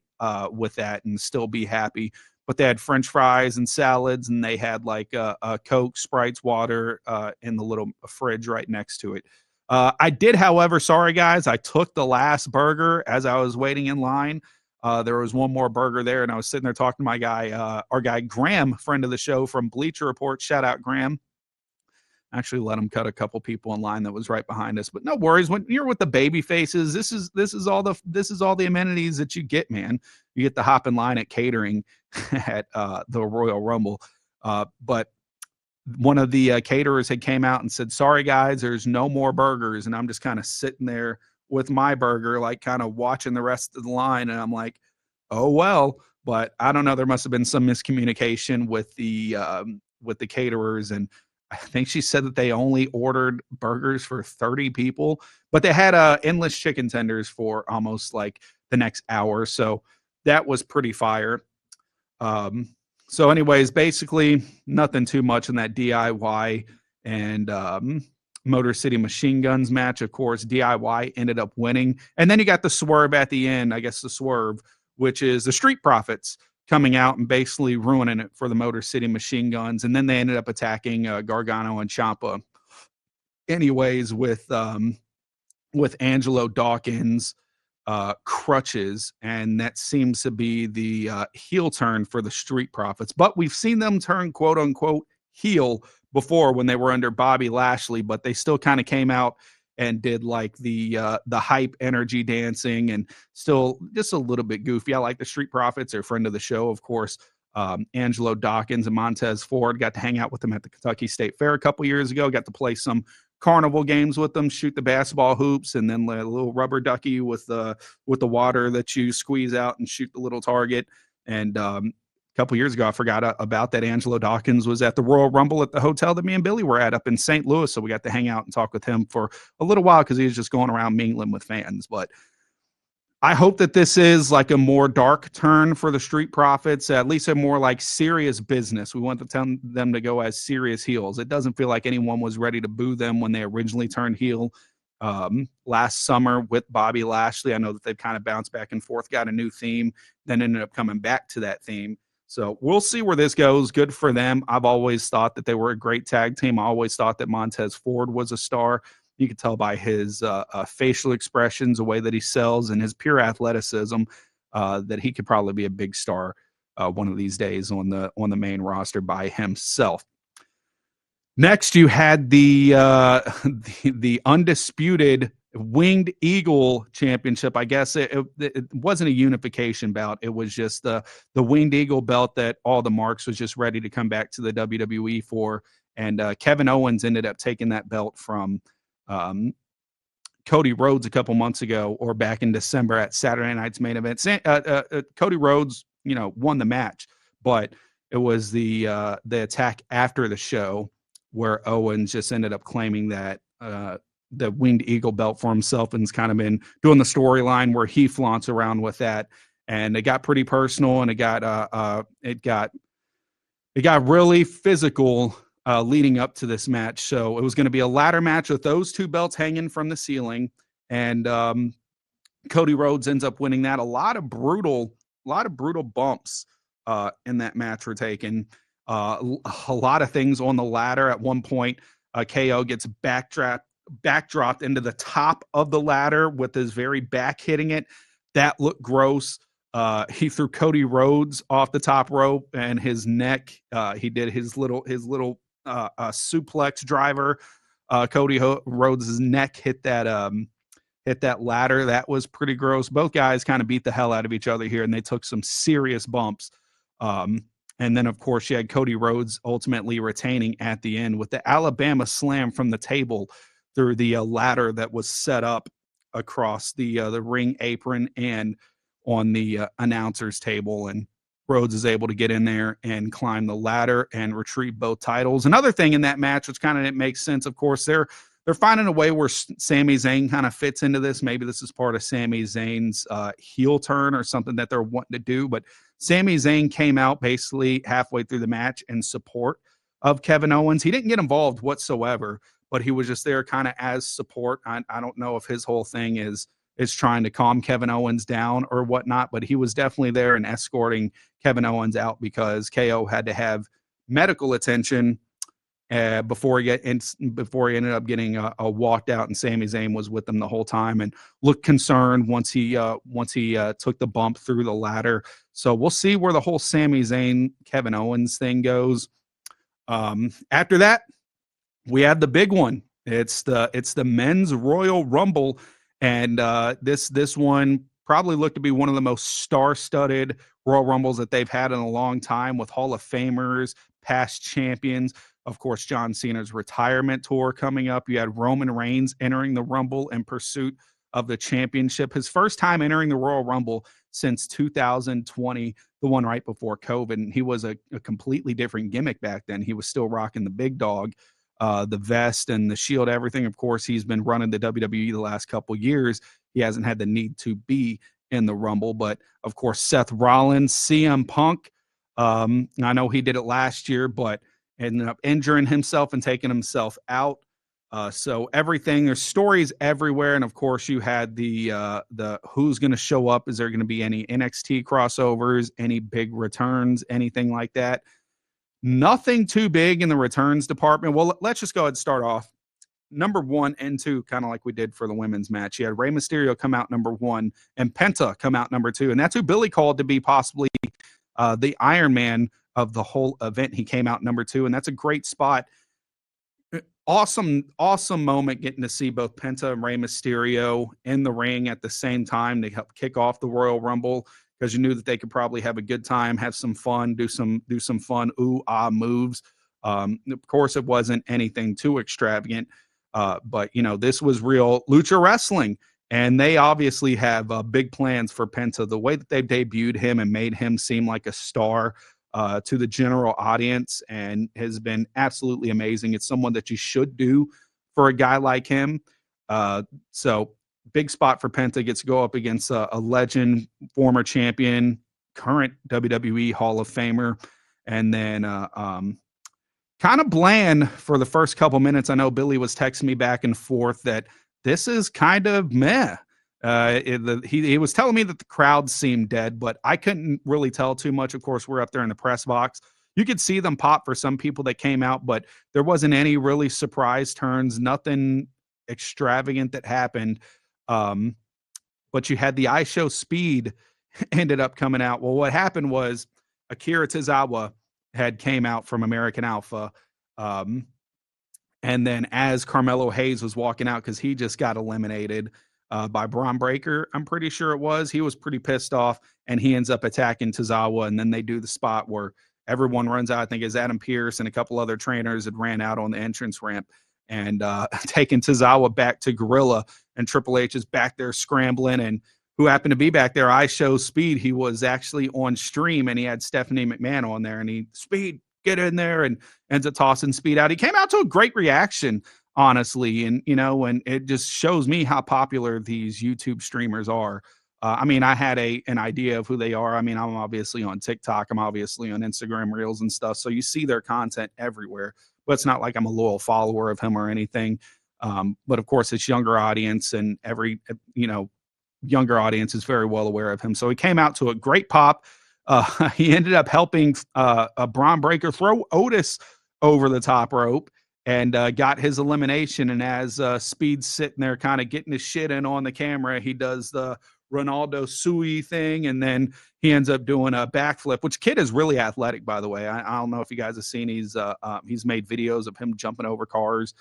with that and still be happy. But they had French fries and salads, and they had like a Coke, Sprites, water in the little fridge right next to it. I did, however, sorry guys, I took the last burger as I was waiting in line. There was one more burger there, and I was sitting there talking to my guy, our guy Graham, friend of the show from Bleacher Report. Shout out Graham. Actually let him cut a couple people in line that was right behind us, but no worries. When you're with the baby faces, this is all the amenities that you get, man. You get the hop in line at catering at the Royal Rumble. But one of the caterers had came out and said, sorry guys, there's no more burgers. And I'm just kind of sitting there with my burger, like kind of watching the rest of the line. And I'm like, oh, well, but I don't know. There must've been some miscommunication with the caterers. And I think she said that they only ordered burgers for 30 people, but they had endless chicken tenders for almost like the next hour. So that was pretty fire. So anyways, basically nothing too much in that DIY and Motor City Machine Guns match. Of course, DIY ended up winning. And then you got the swerve at the end, I guess the swerve, which is the Street Profits coming out and basically ruining it for the Motor City Machine Guns. And then they ended up attacking Gargano and Ciampa. Anyways, with Angelo Dawkins crutches, and that seems to be the heel turn for the Street Profits. But we've seen them turn quote unquote heel before when they were under Bobby Lashley, but they still kind of came out and did like the hype energy dancing and still just a little bit goofy. I like the Street Profits. They're a friend of the show, of course. Angelo Dawkins and Montez Ford, got to hang out with them at the Kentucky State Fair a couple years ago, got to play some carnival games with them, shoot the basketball hoops, and then a little rubber ducky with the water that you squeeze out and shoot the little target. And a couple years ago, I forgot about that. Angelo Dawkins was at the Royal Rumble at the hotel that me and Billy were at up in St. Louis, so we got to hang out and talk with him for a little while because he was just going around mingling with fans. But I hope that this is like a more dark turn for the Street Profits, at least a more like serious business. We want to tell them to go as serious heels. It doesn't feel like anyone was ready to boo them when they originally turned heel last summer with Bobby Lashley. I know that they've kind of bounced back and forth, got a new theme, then ended up coming back to that theme. So we'll see where this goes. Good for them. I've always thought that they were a great tag team. I always thought that Montez Ford was a star. You can tell by his facial expressions, the way that he sells, and his pure athleticism that he could probably be a big star one of these days on the main roster by himself. Next, you had the undisputed Winged Eagle Championship. I guess it wasn't a unification bout. It was just the Winged Eagle belt that all the marks was just ready to come back to the WWE for. And Kevin Owens ended up taking that belt from Cody Rhodes a couple months ago, or back in December at Saturday Night's Main Event. Cody Rhodes, won the match, but it was the attack after the show where Owens just ended up claiming that the Winged Eagle belt for himself, and's kind of been doing the storyline where he flaunts around with that, and it got pretty personal, and it got really physical leading up to this match. So it was going to be a ladder match with those two belts hanging from the ceiling, and Cody Rhodes ends up winning that. A lot of brutal bumps in that match were taken. A lot of things on the ladder. At one point, KO gets backdropped into the top of the ladder with his very back hitting it. That looked gross. He threw Cody Rhodes off the top rope, and his neck. He did his little suplex driver. Cody Rhodes' neck hit that ladder. That was pretty gross. Both guys kind of beat the hell out of each other here, and they took some serious bumps. And then, of course, you had Cody Rhodes ultimately retaining at the end with the Alabama slam from the table through the ladder that was set up across the ring apron and on the announcer's table. And Rhodes is able to get in there and climb the ladder and retrieve both titles. Another thing in that match, which kind of didn't make sense, of course, they're finding a way where Sami Zayn kind of fits into this. Maybe this is part of Sami Zayn's heel turn or something that they're wanting to do. But Sami Zayn came out basically halfway through the match in support of Kevin Owens. He didn't get involved whatsoever, but he was just there kind of as support. I don't know if his whole thing is trying to calm Kevin Owens down or whatnot, but he was definitely there and escorting Kevin Owens out because KO had to have medical attention before he ended up getting walked out, and Sami Zayn was with him the whole time and looked concerned once he took the bump through the ladder. So we'll see where the whole Sami Zayn Kevin Owens thing goes. After that, we had the big one. It's the men's Royal Rumble, and this one probably looked to be one of the most star-studded Royal Rumbles that they've had in a long time, with Hall of Famers, past champions. Of course, John Cena's retirement tour coming up. You had Roman Reigns entering the Rumble in pursuit of the championship. His first time entering the Royal Rumble since 2020, the one right before COVID. And he was a completely different gimmick back then. He was still rocking the big dog, the vest and the shield, everything. Of course, he's been running the WWE the last couple years. He hasn't had the need to be in the Rumble. But, of course, Seth Rollins, CM Punk. I know he did it last year, but ended up injuring himself and taking himself out. So everything, there's stories everywhere. And of course you had the who's going to show up. Is there going to be any NXT crossovers, any big returns, anything like that? Nothing too big in the returns department. Well, let's just go ahead and start off. Number 1 and 2, kind of like we did for the women's match. You had Rey Mysterio come out number 1 and Penta come out number 2. And that's who Billy called to be possibly the Iron Man of the whole event. He came out number 2, and that's a great spot. Awesome moment getting to see both Penta and Rey Mysterio in the ring at the same time to help kick off the Royal Rumble, because you knew that they could probably have a good time, have some fun, do some fun moves. Of course, it wasn't anything too extravagant, but this was real lucha wrestling, and they obviously have big plans for Penta. The way that they've debuted him and made him seem like a star to the general audience, and has been absolutely amazing. It's someone that you should do for a guy like him. So big spot for Penta. Gets to go up against a legend, former champion, current WWE Hall of Famer. And then kind of bland for the first couple minutes. I know Billy was texting me back and forth that this is kind of meh. He was telling me that the crowd seemed dead, but I couldn't really tell too much. Of course, we're up there in the press box. You could see them pop for some people that came out, but there wasn't any really surprise turns, nothing extravagant that happened. But you had the iShow Speed ended up coming out. Well, what happened was Akira Tozawa had came out from American Alpha. And then as Carmelo Hayes was walking out, because he just got eliminated by Braun Breaker, I'm pretty sure it was. He was pretty pissed off, and he ends up attacking Tozawa, and then they do the spot where everyone runs out. I think it's Adam Pearce and a couple other trainers that ran out on the entrance ramp and taking Tozawa back to Gorilla, and Triple H is back there scrambling, and who happened to be back there, iShow Speed. He was actually on stream, and he had Stephanie McMahon on there, and he, Speed, get in there, and ends up tossing Speed out. He came out to a great reaction, honestly. And, and it just shows me how popular these YouTube streamers are. I mean, I had an idea of who they are. I mean, I'm obviously on TikTok. I'm obviously on Instagram Reels and stuff. So you see their content everywhere, but it's not like I'm a loyal follower of him or anything. But of course it's younger audience, and every, younger audience is very well aware of him. So he came out to a great pop. He ended up helping a Braun Breaker throw Otis over the top rope, and got his elimination. And as Speed's sitting there kind of getting his shit in on the camera, he does the Ronaldo Sui thing, and then he ends up doing a backflip, which kid is really athletic, by the way. I don't know if you guys have seen, he's made videos of him jumping over cars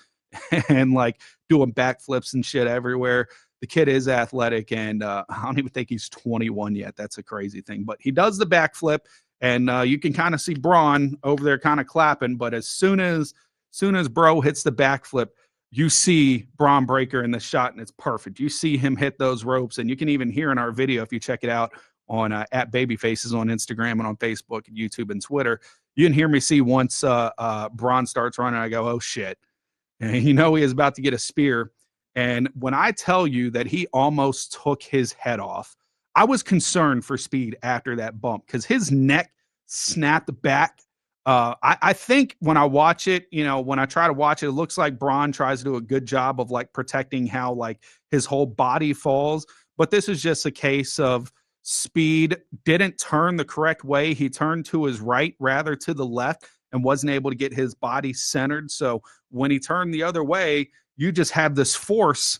and like doing backflips and shit everywhere. The kid is athletic, and I don't even think he's 21 yet. That's a crazy thing. But he does the backflip, And you can kind of see Braun over there kind of clapping, but as soon as Bro hits the backflip, you see Braun Breaker in the shot, and it's perfect. You see him hit those ropes, and you can even hear in our video, if you check it out on at Babyfaces on Instagram and on Facebook and YouTube and Twitter, you can hear me see once Braun starts running, I go, oh shit. And he is about to get a spear. And when I tell you that he almost took his head off, I was concerned for Speed after that bump because his neck snapped back. I think when I watch it, when I try to watch it, it looks like Braun tries to do a good job of like protecting how like his whole body falls. But this is just a case of Speed didn't turn the correct way. He turned to his right rather to the left and wasn't able to get his body centered. So when he turned the other way, you just have this force,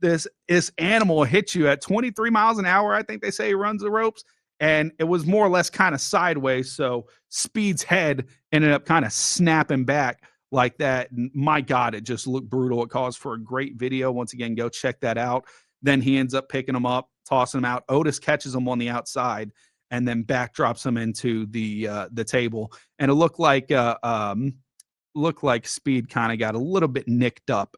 this animal hits you at 23 miles an hour. I think they say he runs the ropes. And it was more or less kind of sideways. So Speed's head ended up kind of snapping back like that. And my God, it just looked brutal. It calls for a great video. Once again, go check that out. Then he ends up picking him up, tossing him out. Otis catches him on the outside and then backdrops him into the table. And it looked like Speed kind of got a little bit nicked up,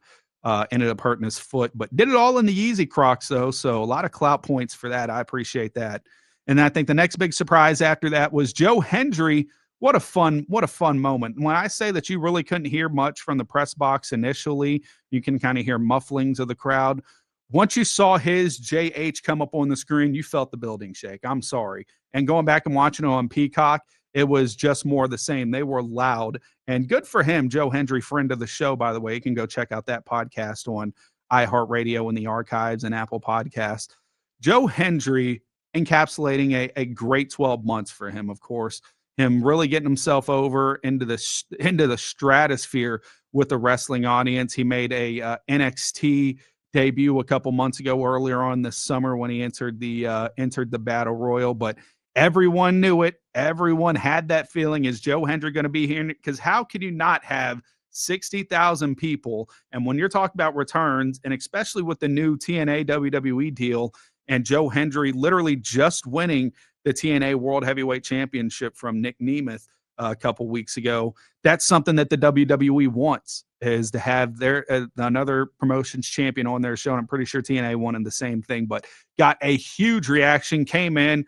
ended up hurting his foot, but did it all in the Yeezy Crocs though. So a lot of clout points for that. I appreciate that. And I think the next big surprise after that was Joe Hendry. What a fun moment. When I say that you really couldn't hear much from the press box initially, you can kind of hear mufflings of the crowd. Once you saw his JH come up on the screen, you felt the building shake. I'm sorry. And going back and watching it on Peacock, it was just more the same. They were loud and good for him. Joe Hendry, friend of the show, by the way. You can go check out that podcast on iHeartRadio in the archives and Apple Podcasts. Joe Hendry encapsulating a great 12 months for him, of course. Him really getting himself over into the stratosphere with the wrestling audience. He made a NXT debut a couple months ago earlier on this summer when he entered the Battle Royal, but everyone knew it. Everyone had that feeling. Is Joe Hendry going to be here? Because how could you not have 60,000 people? And when you're talking about returns, and especially with the new TNA WWE deal, and Joe Hendry literally just winning the TNA World Heavyweight Championship from Nick Nemeth a couple weeks ago, that's something that the WWE wants, is to have their another promotions champion on their show. And I'm pretty sure TNA wanted the same thing, but got a huge reaction, came in,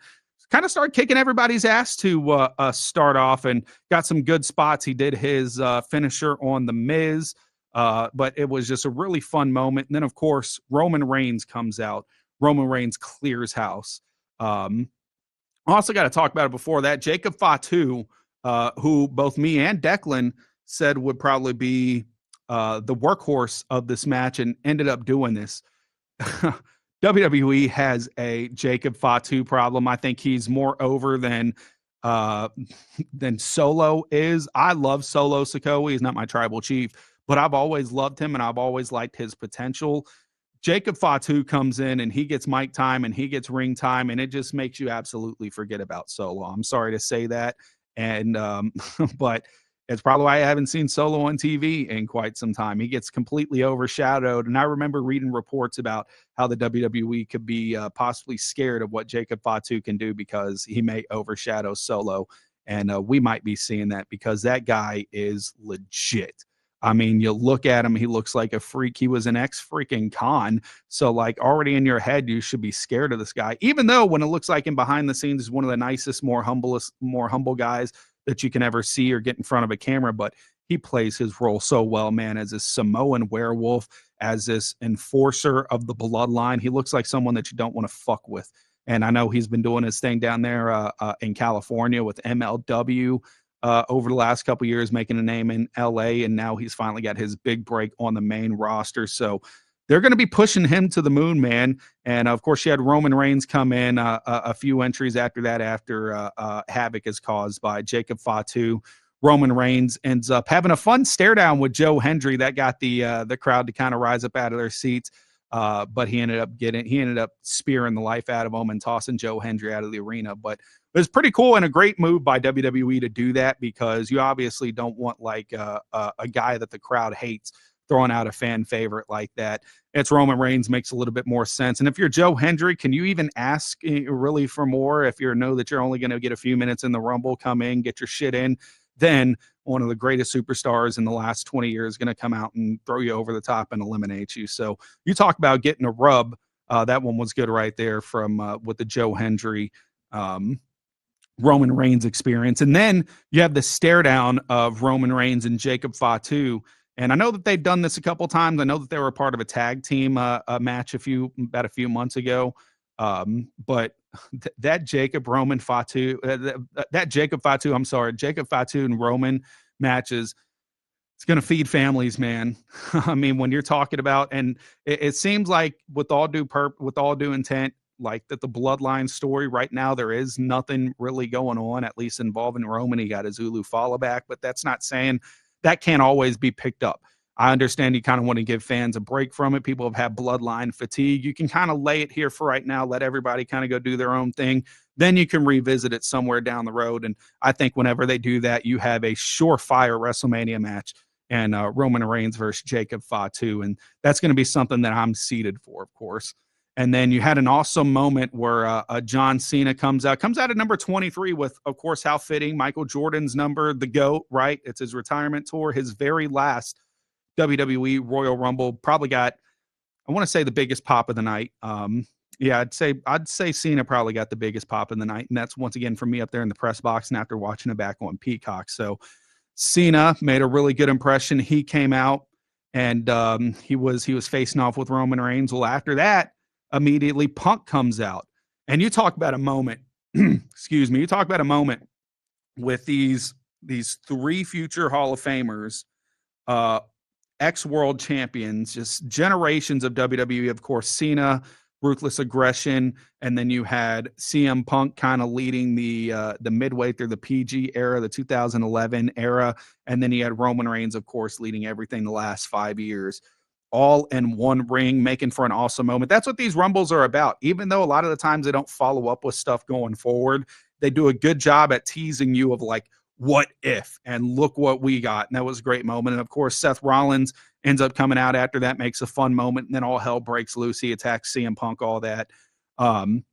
kind of started kicking everybody's ass to start off, and got some good spots. He did his finisher on The Miz, but it was just a really fun moment. And then, of course, Roman Reigns comes out. Roman Reigns clears house. Also got to talk about it before that. Jacob Fatu, who both me and Declan said would probably be the workhorse of this match, and ended up doing this. WWE has a Jacob Fatu problem. I think he's more over than Solo is. I love Solo Sikoa. He's not my tribal chief, but I've always loved him and I've always liked his potential. Jacob Fatu comes in and he gets mic time and he gets ring time, and it just makes you absolutely forget about Solo. I'm sorry to say that. And, but it's probably why I haven't seen Solo on TV in quite some time. He gets completely overshadowed. And I remember reading reports about how the WWE could be possibly scared of what Jacob Fatu can do because he may overshadow Solo. And we might be seeing that because that guy is legit. I mean, you look at him, he looks like a freak. He was an ex-freaking con. So, like, already in your head, you should be scared of this guy. Even though when it looks like him behind the scenes is one of the nicest, more humble guys that you can ever see or get in front of a camera. But he plays his role so well, man, as this Samoan werewolf, as this enforcer of the bloodline. He looks like someone that you don't want to fuck with. And I know he's been doing his thing down there in California with MLW. Over the last couple of years, making a name in LA, and now he's finally got his big break on the main roster. So they're going to be pushing him to the moon, man. And of course, you had Roman Reigns come in a few entries after that, after havoc is caused by Jacob Fatu. Roman Reigns ends up having a fun stare down with Joe Hendry that got the crowd to kind of rise up out of their seats. But he ended up spearing the life out of him and tossing Joe Hendry out of the arena. But it was pretty cool and a great move by WWE to do that, because you obviously don't want like a guy that the crowd hates throwing out a fan favorite like that. It's Roman Reigns makes a little bit more sense. And if you're Joe Hendry, can you even ask really for more? If you know that you're only going to get a few minutes in the Rumble, come in, get your shit in, then one of the greatest superstars in the last 20 years is going to come out and throw you over the top and eliminate you. So you talk about getting a rub. That one was good right there from with the Joe Hendry Roman Reigns experience. And then you have the stare down of Roman Reigns and Jacob Fatu. And I know that they've done this a couple times. I know that they were a part of a tag team match about a few months ago. But that Jacob Fatu and Roman matches, it's going to feed families, man. I mean, when you're talking about, and it seems like with all due intent, like that the bloodline story right now, there is nothing really going on, at least involving Roman. He got his Zulu follow back, but that's not saying that can't always be picked up. I understand you kind of want to give fans a break from it. People have had bloodline fatigue. You can kind of lay it here for right now, let everybody kind of go do their own thing. Then you can revisit it somewhere down the road. And I think whenever they do that, you have a surefire WrestleMania match and Roman Reigns versus Jacob Fatu. And that's going to be something that I'm seated for, of course. And then you had an awesome moment where John Cena comes out at number 23 with, of course, how fitting, Michael Jordan's number, the GOAT, right? It's his retirement tour, his very last WWE Royal Rumble. Probably got, I want to say, the biggest pop of the night. Yeah, I'd say Cena probably got the biggest pop in the night. And that's once again from me up there in the press box and after watching it back on Peacock. So Cena made a really good impression. He came out and he was facing off with Roman Reigns. Well, after that, immediately Punk comes out. And you talk about a moment, excuse me, you talk about a moment with these three future Hall of Famers, ex-world champions, just generations of WWE, of course, Cena, Ruthless Aggression, and then you had CM Punk kind of leading the midway through the PG era, the 2011 era, and then you had Roman Reigns, of course, leading everything the last 5 years, all in one ring, making for an awesome moment. That's what these Rumbles are about. Even though a lot of the times they don't follow up with stuff going forward, they do a good job at teasing you of like, what if, and look what we got. And that was a great moment. And of course, Seth Rollins ends up coming out after that, makes a fun moment, and then all hell breaks loose. He attacks CM Punk, all that. And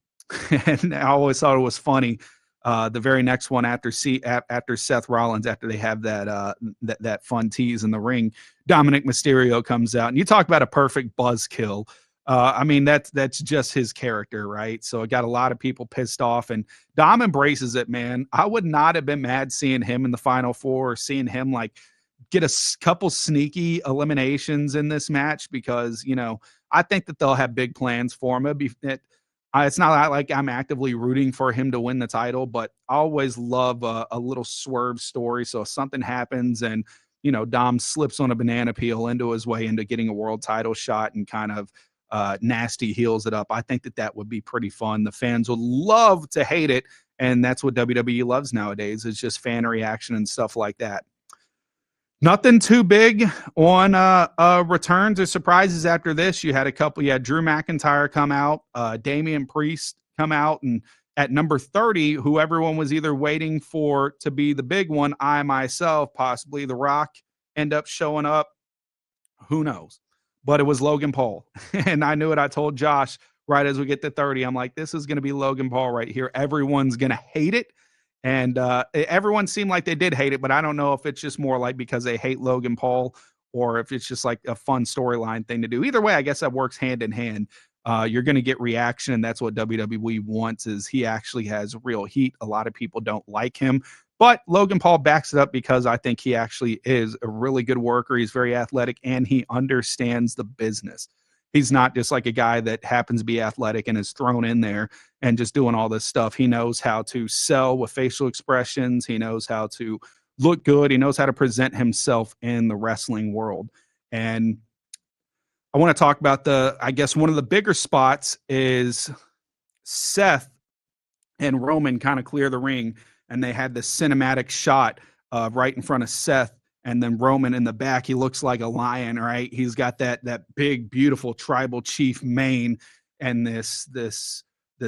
I always thought it was funny. The very next one after Seth Rollins, after they have that fun tease in the ring, Dominic Mysterio comes out, and you talk about a perfect buzzkill. I mean, that's just his character, right? So it got a lot of people pissed off, and Dom embraces it, man. I would not have been mad seeing him in the Final Four, or seeing him like get a couple sneaky eliminations in this match, because, you know, I think that they'll have big plans for him. It's not like I'm actively rooting for him to win the title, but I always love a little swerve story. So if something happens and, you know, Dom slips on a banana peel into his way into getting a world title shot and kind of nasty heels it up, I think that would be pretty fun. The fans would love to hate it, and that's what WWE loves nowadays. It's just fan reaction and stuff like that. Nothing too big on returns or surprises after this. You had Drew McIntyre come out, Damian Priest come out, and at number 30, who everyone was either waiting for to be the big one, I myself, possibly The Rock, end up showing up. Who knows? But it was Logan Paul. And I knew it. I told Josh right as we get to 30, I'm like, this is going to be Logan Paul right here. Everyone's going to hate it. And everyone seemed like they did hate it, but I don't know if it's just more like because they hate Logan Paul or if it's just like a fun storyline thing to do. Either way, I guess that works hand in hand. You're going to get reaction, and that's what WWE wants, is he actually has real heat. A lot of people don't like him, but Logan Paul backs it up because I think he actually is a really good worker. He's very athletic, and he understands the business. He's not just like a guy that happens to be athletic and is thrown in there and just doing all this stuff. He knows how to sell with facial expressions. He knows how to look good. He knows how to present himself in the wrestling world. And I want to talk about I guess one of the bigger spots is Seth and Roman kind of clear the ring, and they had this cinematic shot right in front of Seth. And then Roman in the back, he looks like a lion, right? He's got that big, beautiful tribal chief mane and this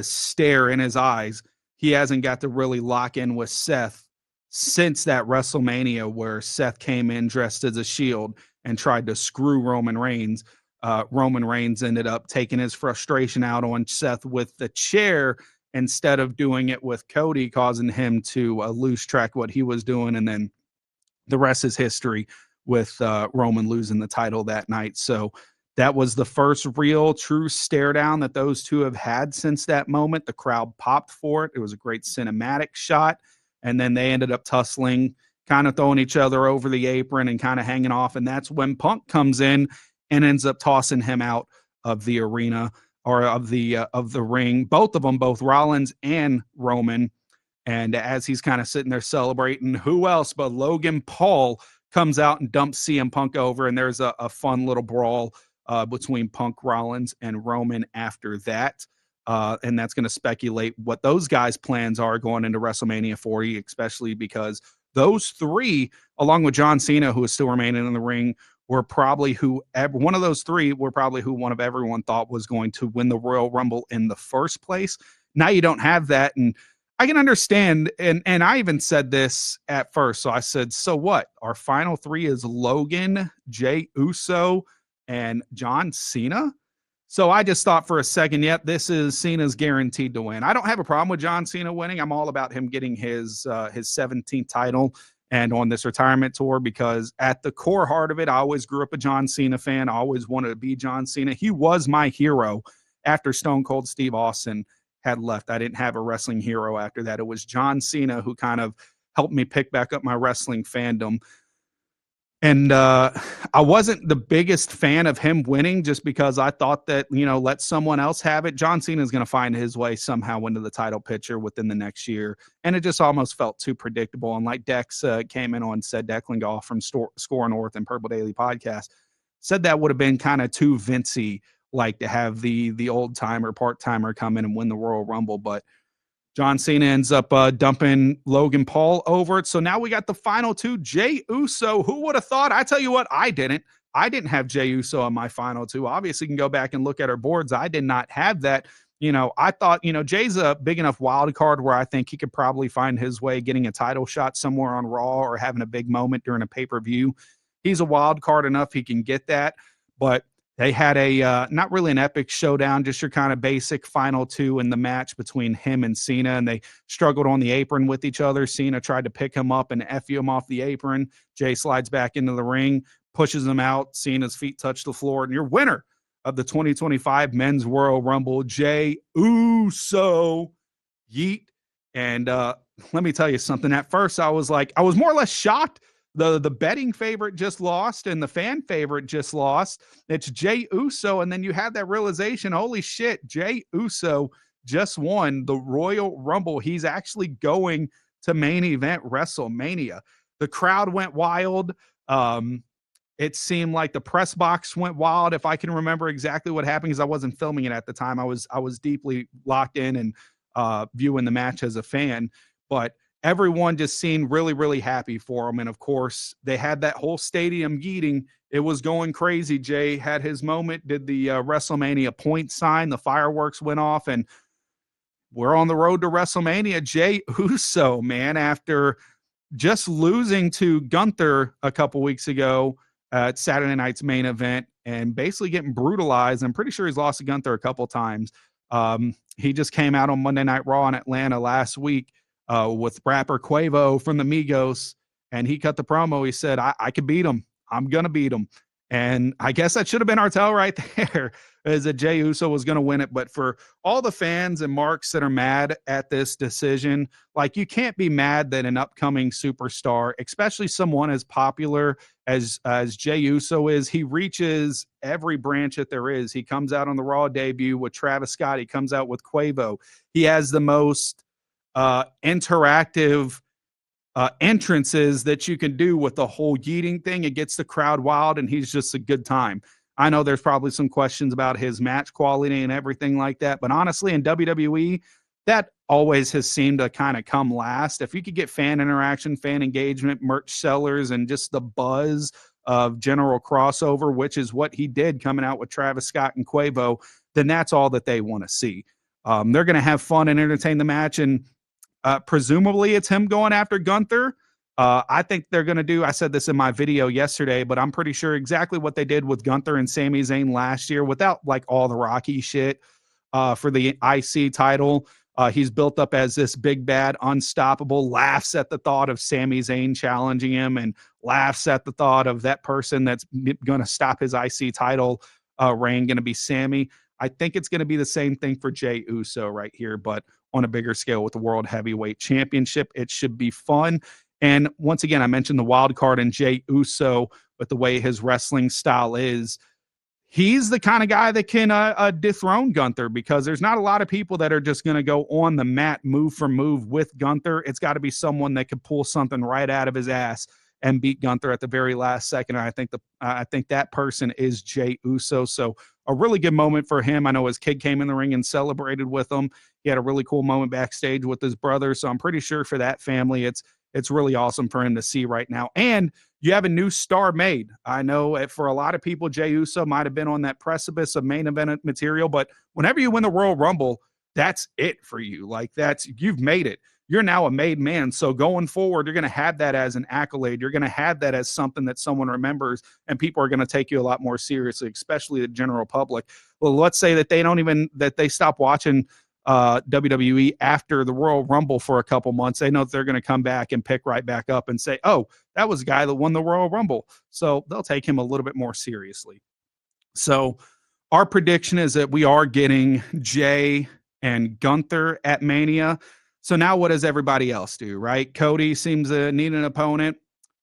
stare in his eyes. He hasn't got to really lock in with Seth since that WrestleMania where Seth came in dressed as a Shield and tried to screw Roman Reigns. Roman Reigns ended up taking his frustration out on Seth with the chair instead of doing it with Cody, causing him to lose track of what he was doing. And then the rest is history with Roman losing the title that night. So that was the first real true stare down that those two have had since that moment. The crowd popped for it. It was a great cinematic shot. And then they ended up tussling, kind of throwing each other over the apron and kind of hanging off. And that's when Punk comes in and ends up tossing him out of the arena, or of the ring. Both of them, both Rollins and Roman. And as he's kind of sitting there celebrating, who else but Logan Paul comes out and dumps CM Punk over. And there's a fun little brawl between Punk, Rollins, and Roman after that. And that's going to speculate what those guys' plans are going into WrestleMania 40, especially because those three, along with John Cena, who is still remaining in the ring, were probably one of those three were probably who one of everyone thought was going to win the Royal Rumble in the first place. Now you don't have that. And I can understand. And I even said this at first. So I said, so what? Our final three is Logan, Jey Uso, and John Cena. So I just thought for a second, yep, this is Cena's guaranteed to win. I don't have a problem with John Cena winning. I'm all about him getting his 17th title and on this retirement tour, because at the core heart of it, I always grew up a John Cena fan. I always wanted to be John Cena. He was my hero after Stone Cold Steve Austin had left. I didn't have a wrestling hero after that. It was John Cena who kind of helped me pick back up my wrestling fandom. And I wasn't the biggest fan of him winning, just because I thought that, let someone else have it. John Cena is going to find his way somehow into the title picture within the next year. And it just almost felt too predictable. And like Dex came in on, said Declan Goff from Score North and Purple Daily Podcast, said that would have been kind of too Vincey, like to have the old timer, part timer come in and win the Royal Rumble. But John Cena ends up dumping Logan Paul over it. So now we got the final two. Jey Uso, who would have thought? I tell you what, I didn't have Jey Uso on my final two. Obviously, you can go back and look at our boards. I did not have that. I thought, Jay's a big enough wild card where I think he could probably find his way getting a title shot somewhere on Raw or having a big moment during a pay-per-view. He's a wild card enough. He can get that. But they had a not really an epic showdown, just your kind of basic final two in the match between him and Cena, and they struggled on the apron with each other. Cena tried to pick him up and F-you him off the apron. Jay slides back into the ring, pushes him out. Cena's feet touch the floor, and your winner of the 2025 Men's Royal Rumble, Jey Uso. Yeet. And let me tell you something. At first, I was more or less shocked. The betting favorite just lost and the fan favorite just lost. It's Jey Uso. And then you had that realization, holy shit, Jey Uso just won the Royal Rumble. He's actually going to main event WrestleMania. The crowd went wild. It seemed like the press box went wild. If I can remember exactly what happened, because I wasn't filming it at the time. I was deeply locked in and viewing the match as a fan. But everyone just seemed really, really happy for him. And of course, they had that whole stadium yeeting. It was going crazy. Jay had his moment, did the WrestleMania point sign. The fireworks went off, and we're on the road to WrestleMania. Jey Uso, man, after just losing to Gunther a couple weeks ago at Saturday night's main event and basically getting brutalized. I'm pretty sure he's lost to Gunther a couple times. He just came out on Monday Night Raw in Atlanta last week with rapper Quavo from the Migos, and he cut the promo. He said, I can beat him. I'm going to beat him. And I guess that should have been our tell right there, is that Jey Uso was going to win it. But for all the fans and marks that are mad at this decision, like, you can't be mad that an upcoming superstar, especially someone as popular as Jey Uso is, he reaches every branch that there is. He comes out on the Raw debut with Travis Scott. He comes out with Quavo. He has the most interactive entrances that you can do with the whole yeeting thing. It gets the crowd wild, and he's just a good time. I know there's probably some questions about his match quality and everything like that, but honestly, in WWE, that always has seemed to kind of come last. If you could get fan interaction, fan engagement, merch sellers, and just the buzz of general crossover, which is what he did coming out with Travis Scott and Quavo, then that's all that they want to see. They're going to have fun and entertain the match, and presumably it's him going after Gunther. I think they're going to do, I said this in my video yesterday, but I'm pretty sure exactly what they did with Gunther and Sami Zayn last year without like all the Rocky shit for the IC title. He's built up as this big bad unstoppable, laughs at the thought of Sami Zayn challenging him and laughs at the thought of that person that's going to stop his IC title reign going to be Sami. I think it's going to be the same thing for Jey Uso right here, but on a bigger scale with the World Heavyweight Championship. It should be fun. And once again, I mentioned the wild card and Jey Uso, but the way his wrestling style is, he's the kind of guy that can dethrone Gunther, because there's not a lot of people that are just going to go on the mat move for move with Gunther. It's got to be someone that could pull something right out of his ass and beat Gunther at the very last second. And I think that person is Jey Uso. So a really good moment for him. I know his kid came in the ring and celebrated with him. He had a really cool moment backstage with his brother. So I'm pretty sure for that family, it's really awesome for him to see right now. And you have a new star made. I know for a lot of people, Jey Uso might have been on that precipice of main event material, but whenever you win the Royal Rumble, that's it for you. Like you've made it. You're now a made man. So going forward, you're going to have that as an accolade. You're going to have that as something that someone remembers, and people are going to take you a lot more seriously, especially the general public. Well, let's say that they stop watching WWE after the Royal Rumble for a couple months. They know that they're going to come back and pick right back up and say, oh, that was a guy that won the Royal Rumble. So they'll take him a little bit more seriously. So our prediction is that we are getting Jey and Gunther at Mania. So now what does everybody else do, right? Cody seems to need an opponent.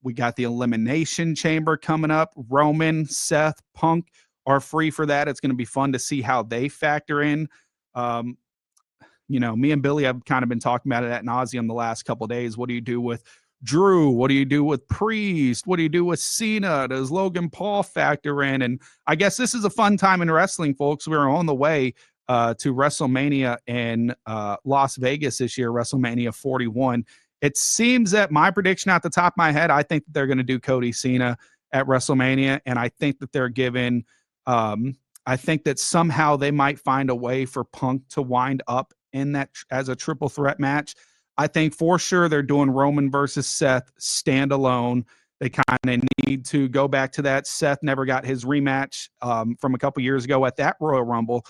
We got the Elimination Chamber coming up. Roman, Seth, Punk are free for that. It's going to be fun to see how they factor in. Me and Billy have kind of been talking about it ad nauseum the last couple of days. What do you do with Drew? What do you do with Priest? What do you do with Cena? Does Logan Paul factor in? And I guess this is a fun time in wrestling, folks. We're on the way to WrestleMania in Las Vegas this year, WrestleMania 41. It seems that my prediction at the top of my head, I think that they're going to do Cody Cena at WrestleMania, and I think that they're given I think that somehow they might find a way for Punk to wind up in that as a triple threat match. I think for sure they're doing Roman versus Seth standalone. They kind of need to go back to that. Seth never got his rematch from a couple years ago at that Royal Rumble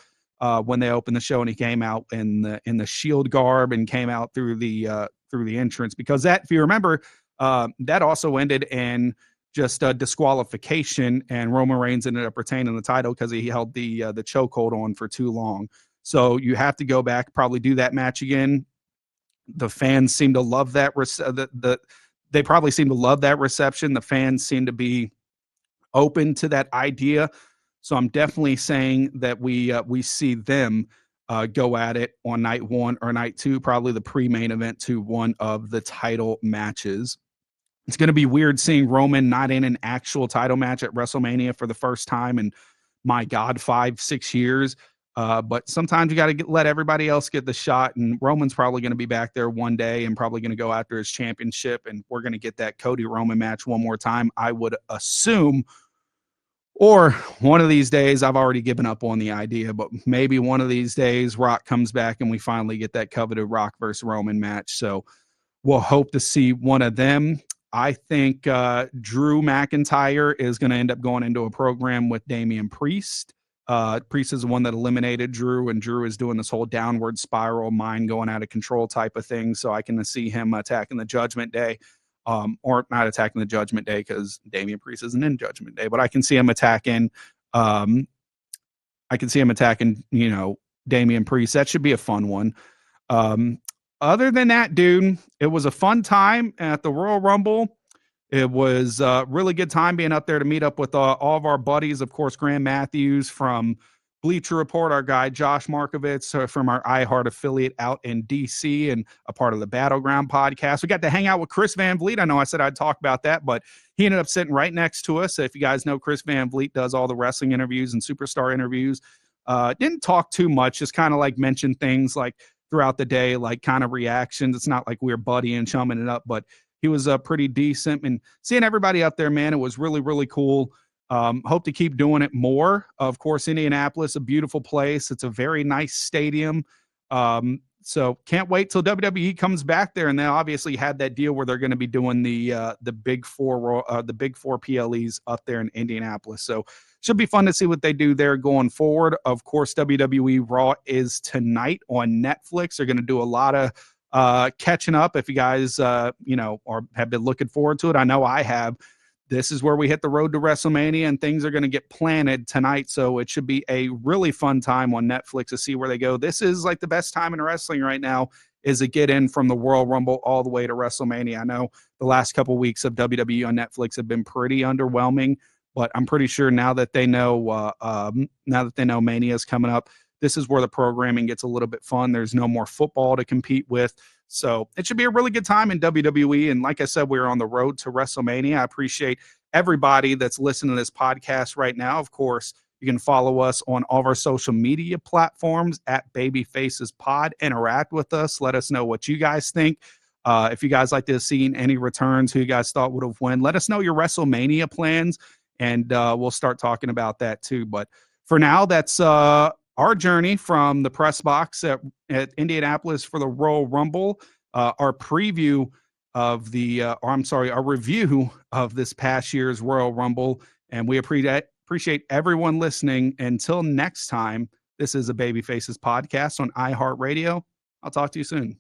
when they opened the show, and he came out in the Shield garb and came out through the entrance, because that, if you remember, that also ended in just a disqualification, and Roman Reigns ended up retaining the title because he held the chokehold on for too long. So you have to go back, probably do that match again. The fans seem to love that. They probably seem to love that reception. The fans seem to be open to that idea. So I'm definitely saying that we see them go at it on night one or night two, probably the pre-main event to one of the title matches. It's going to be weird seeing Roman not in an actual title match at WrestleMania for the first time in, my God, 5-6 years. But sometimes you got to let everybody else get the shot, and Roman's probably going to be back there one day and probably going to go after his championship, and we're going to get that Cody Roman match one more time, I would assume. Or one of these days, I've already given up on the idea, but maybe one of these days Rock comes back and we finally get that coveted Rock versus Roman match. So we'll hope to see one of them. I think Drew McIntyre is going to end up going into a program with Damian Priest. Priest is the one that eliminated Drew, and Drew is doing this whole downward spiral, mind going out of control type of thing. So I can see him attacking the Judgment Day, or not attacking the Judgment Day because Damian Priest isn't in Judgment Day, but I can see him attacking. Damian Priest. That should be a fun one. Other than that, dude, it was a fun time at the Royal Rumble. It was a really good time being up there to meet up with all of our buddies. Of course, Graham Matthews from Bleacher Report, our guy Josh Markovitz from our iHeart affiliate out in D.C. and a part of the Battleground podcast. We got to hang out with Chris Van Vliet. I know I said I'd talk about that, but he ended up sitting right next to us. If you guys know, Chris Van Vliet does all the wrestling interviews and superstar interviews. Didn't talk too much, just kind of like mention things like throughout the day, like kind of reactions. It's not like we were buddying, chumming it up, but he was pretty decent. And seeing everybody up there, man, it was really, really cool. Hope to keep doing it more. Of course, Indianapolis, a beautiful place. It's a very nice stadium. So can't wait till WWE comes back there, and they obviously had that deal where they're going to be doing the big four PLEs up there in Indianapolis. So should be fun to see what they do there going forward. Of course, WWE Raw is tonight on Netflix. They're going to do a lot of catching up. If you guys have been looking forward to it, I know I have. This is where we hit the road to WrestleMania, and things are going to get planted tonight. So it should be a really fun time on Netflix to see where they go. This is like the best time in wrestling right now, is to get in from the Royal Rumble all the way to WrestleMania. I know the last couple of weeks of WWE on Netflix have been pretty underwhelming, but I'm pretty sure now that they know Mania is coming up, this is where the programming gets a little bit fun. There's no more football to compete with. So it should be a really good time in WWE. And like I said, we're on the road to WrestleMania. I appreciate everybody that's listening to this podcast right now. Of course, you can follow us on all of our social media platforms at Babyfaces Pod. Interact with us. Let us know what you guys think. If you guys like to see any returns, who you guys thought would have won, let us know your WrestleMania plans, and we'll start talking about that too. But for now, that's our journey from the press box at Indianapolis for the Royal Rumble, our preview of our review of this past year's Royal Rumble. And we appreciate everyone listening. Until next time, this is a Babyfaces podcast on iHeartRadio. I'll talk to you soon.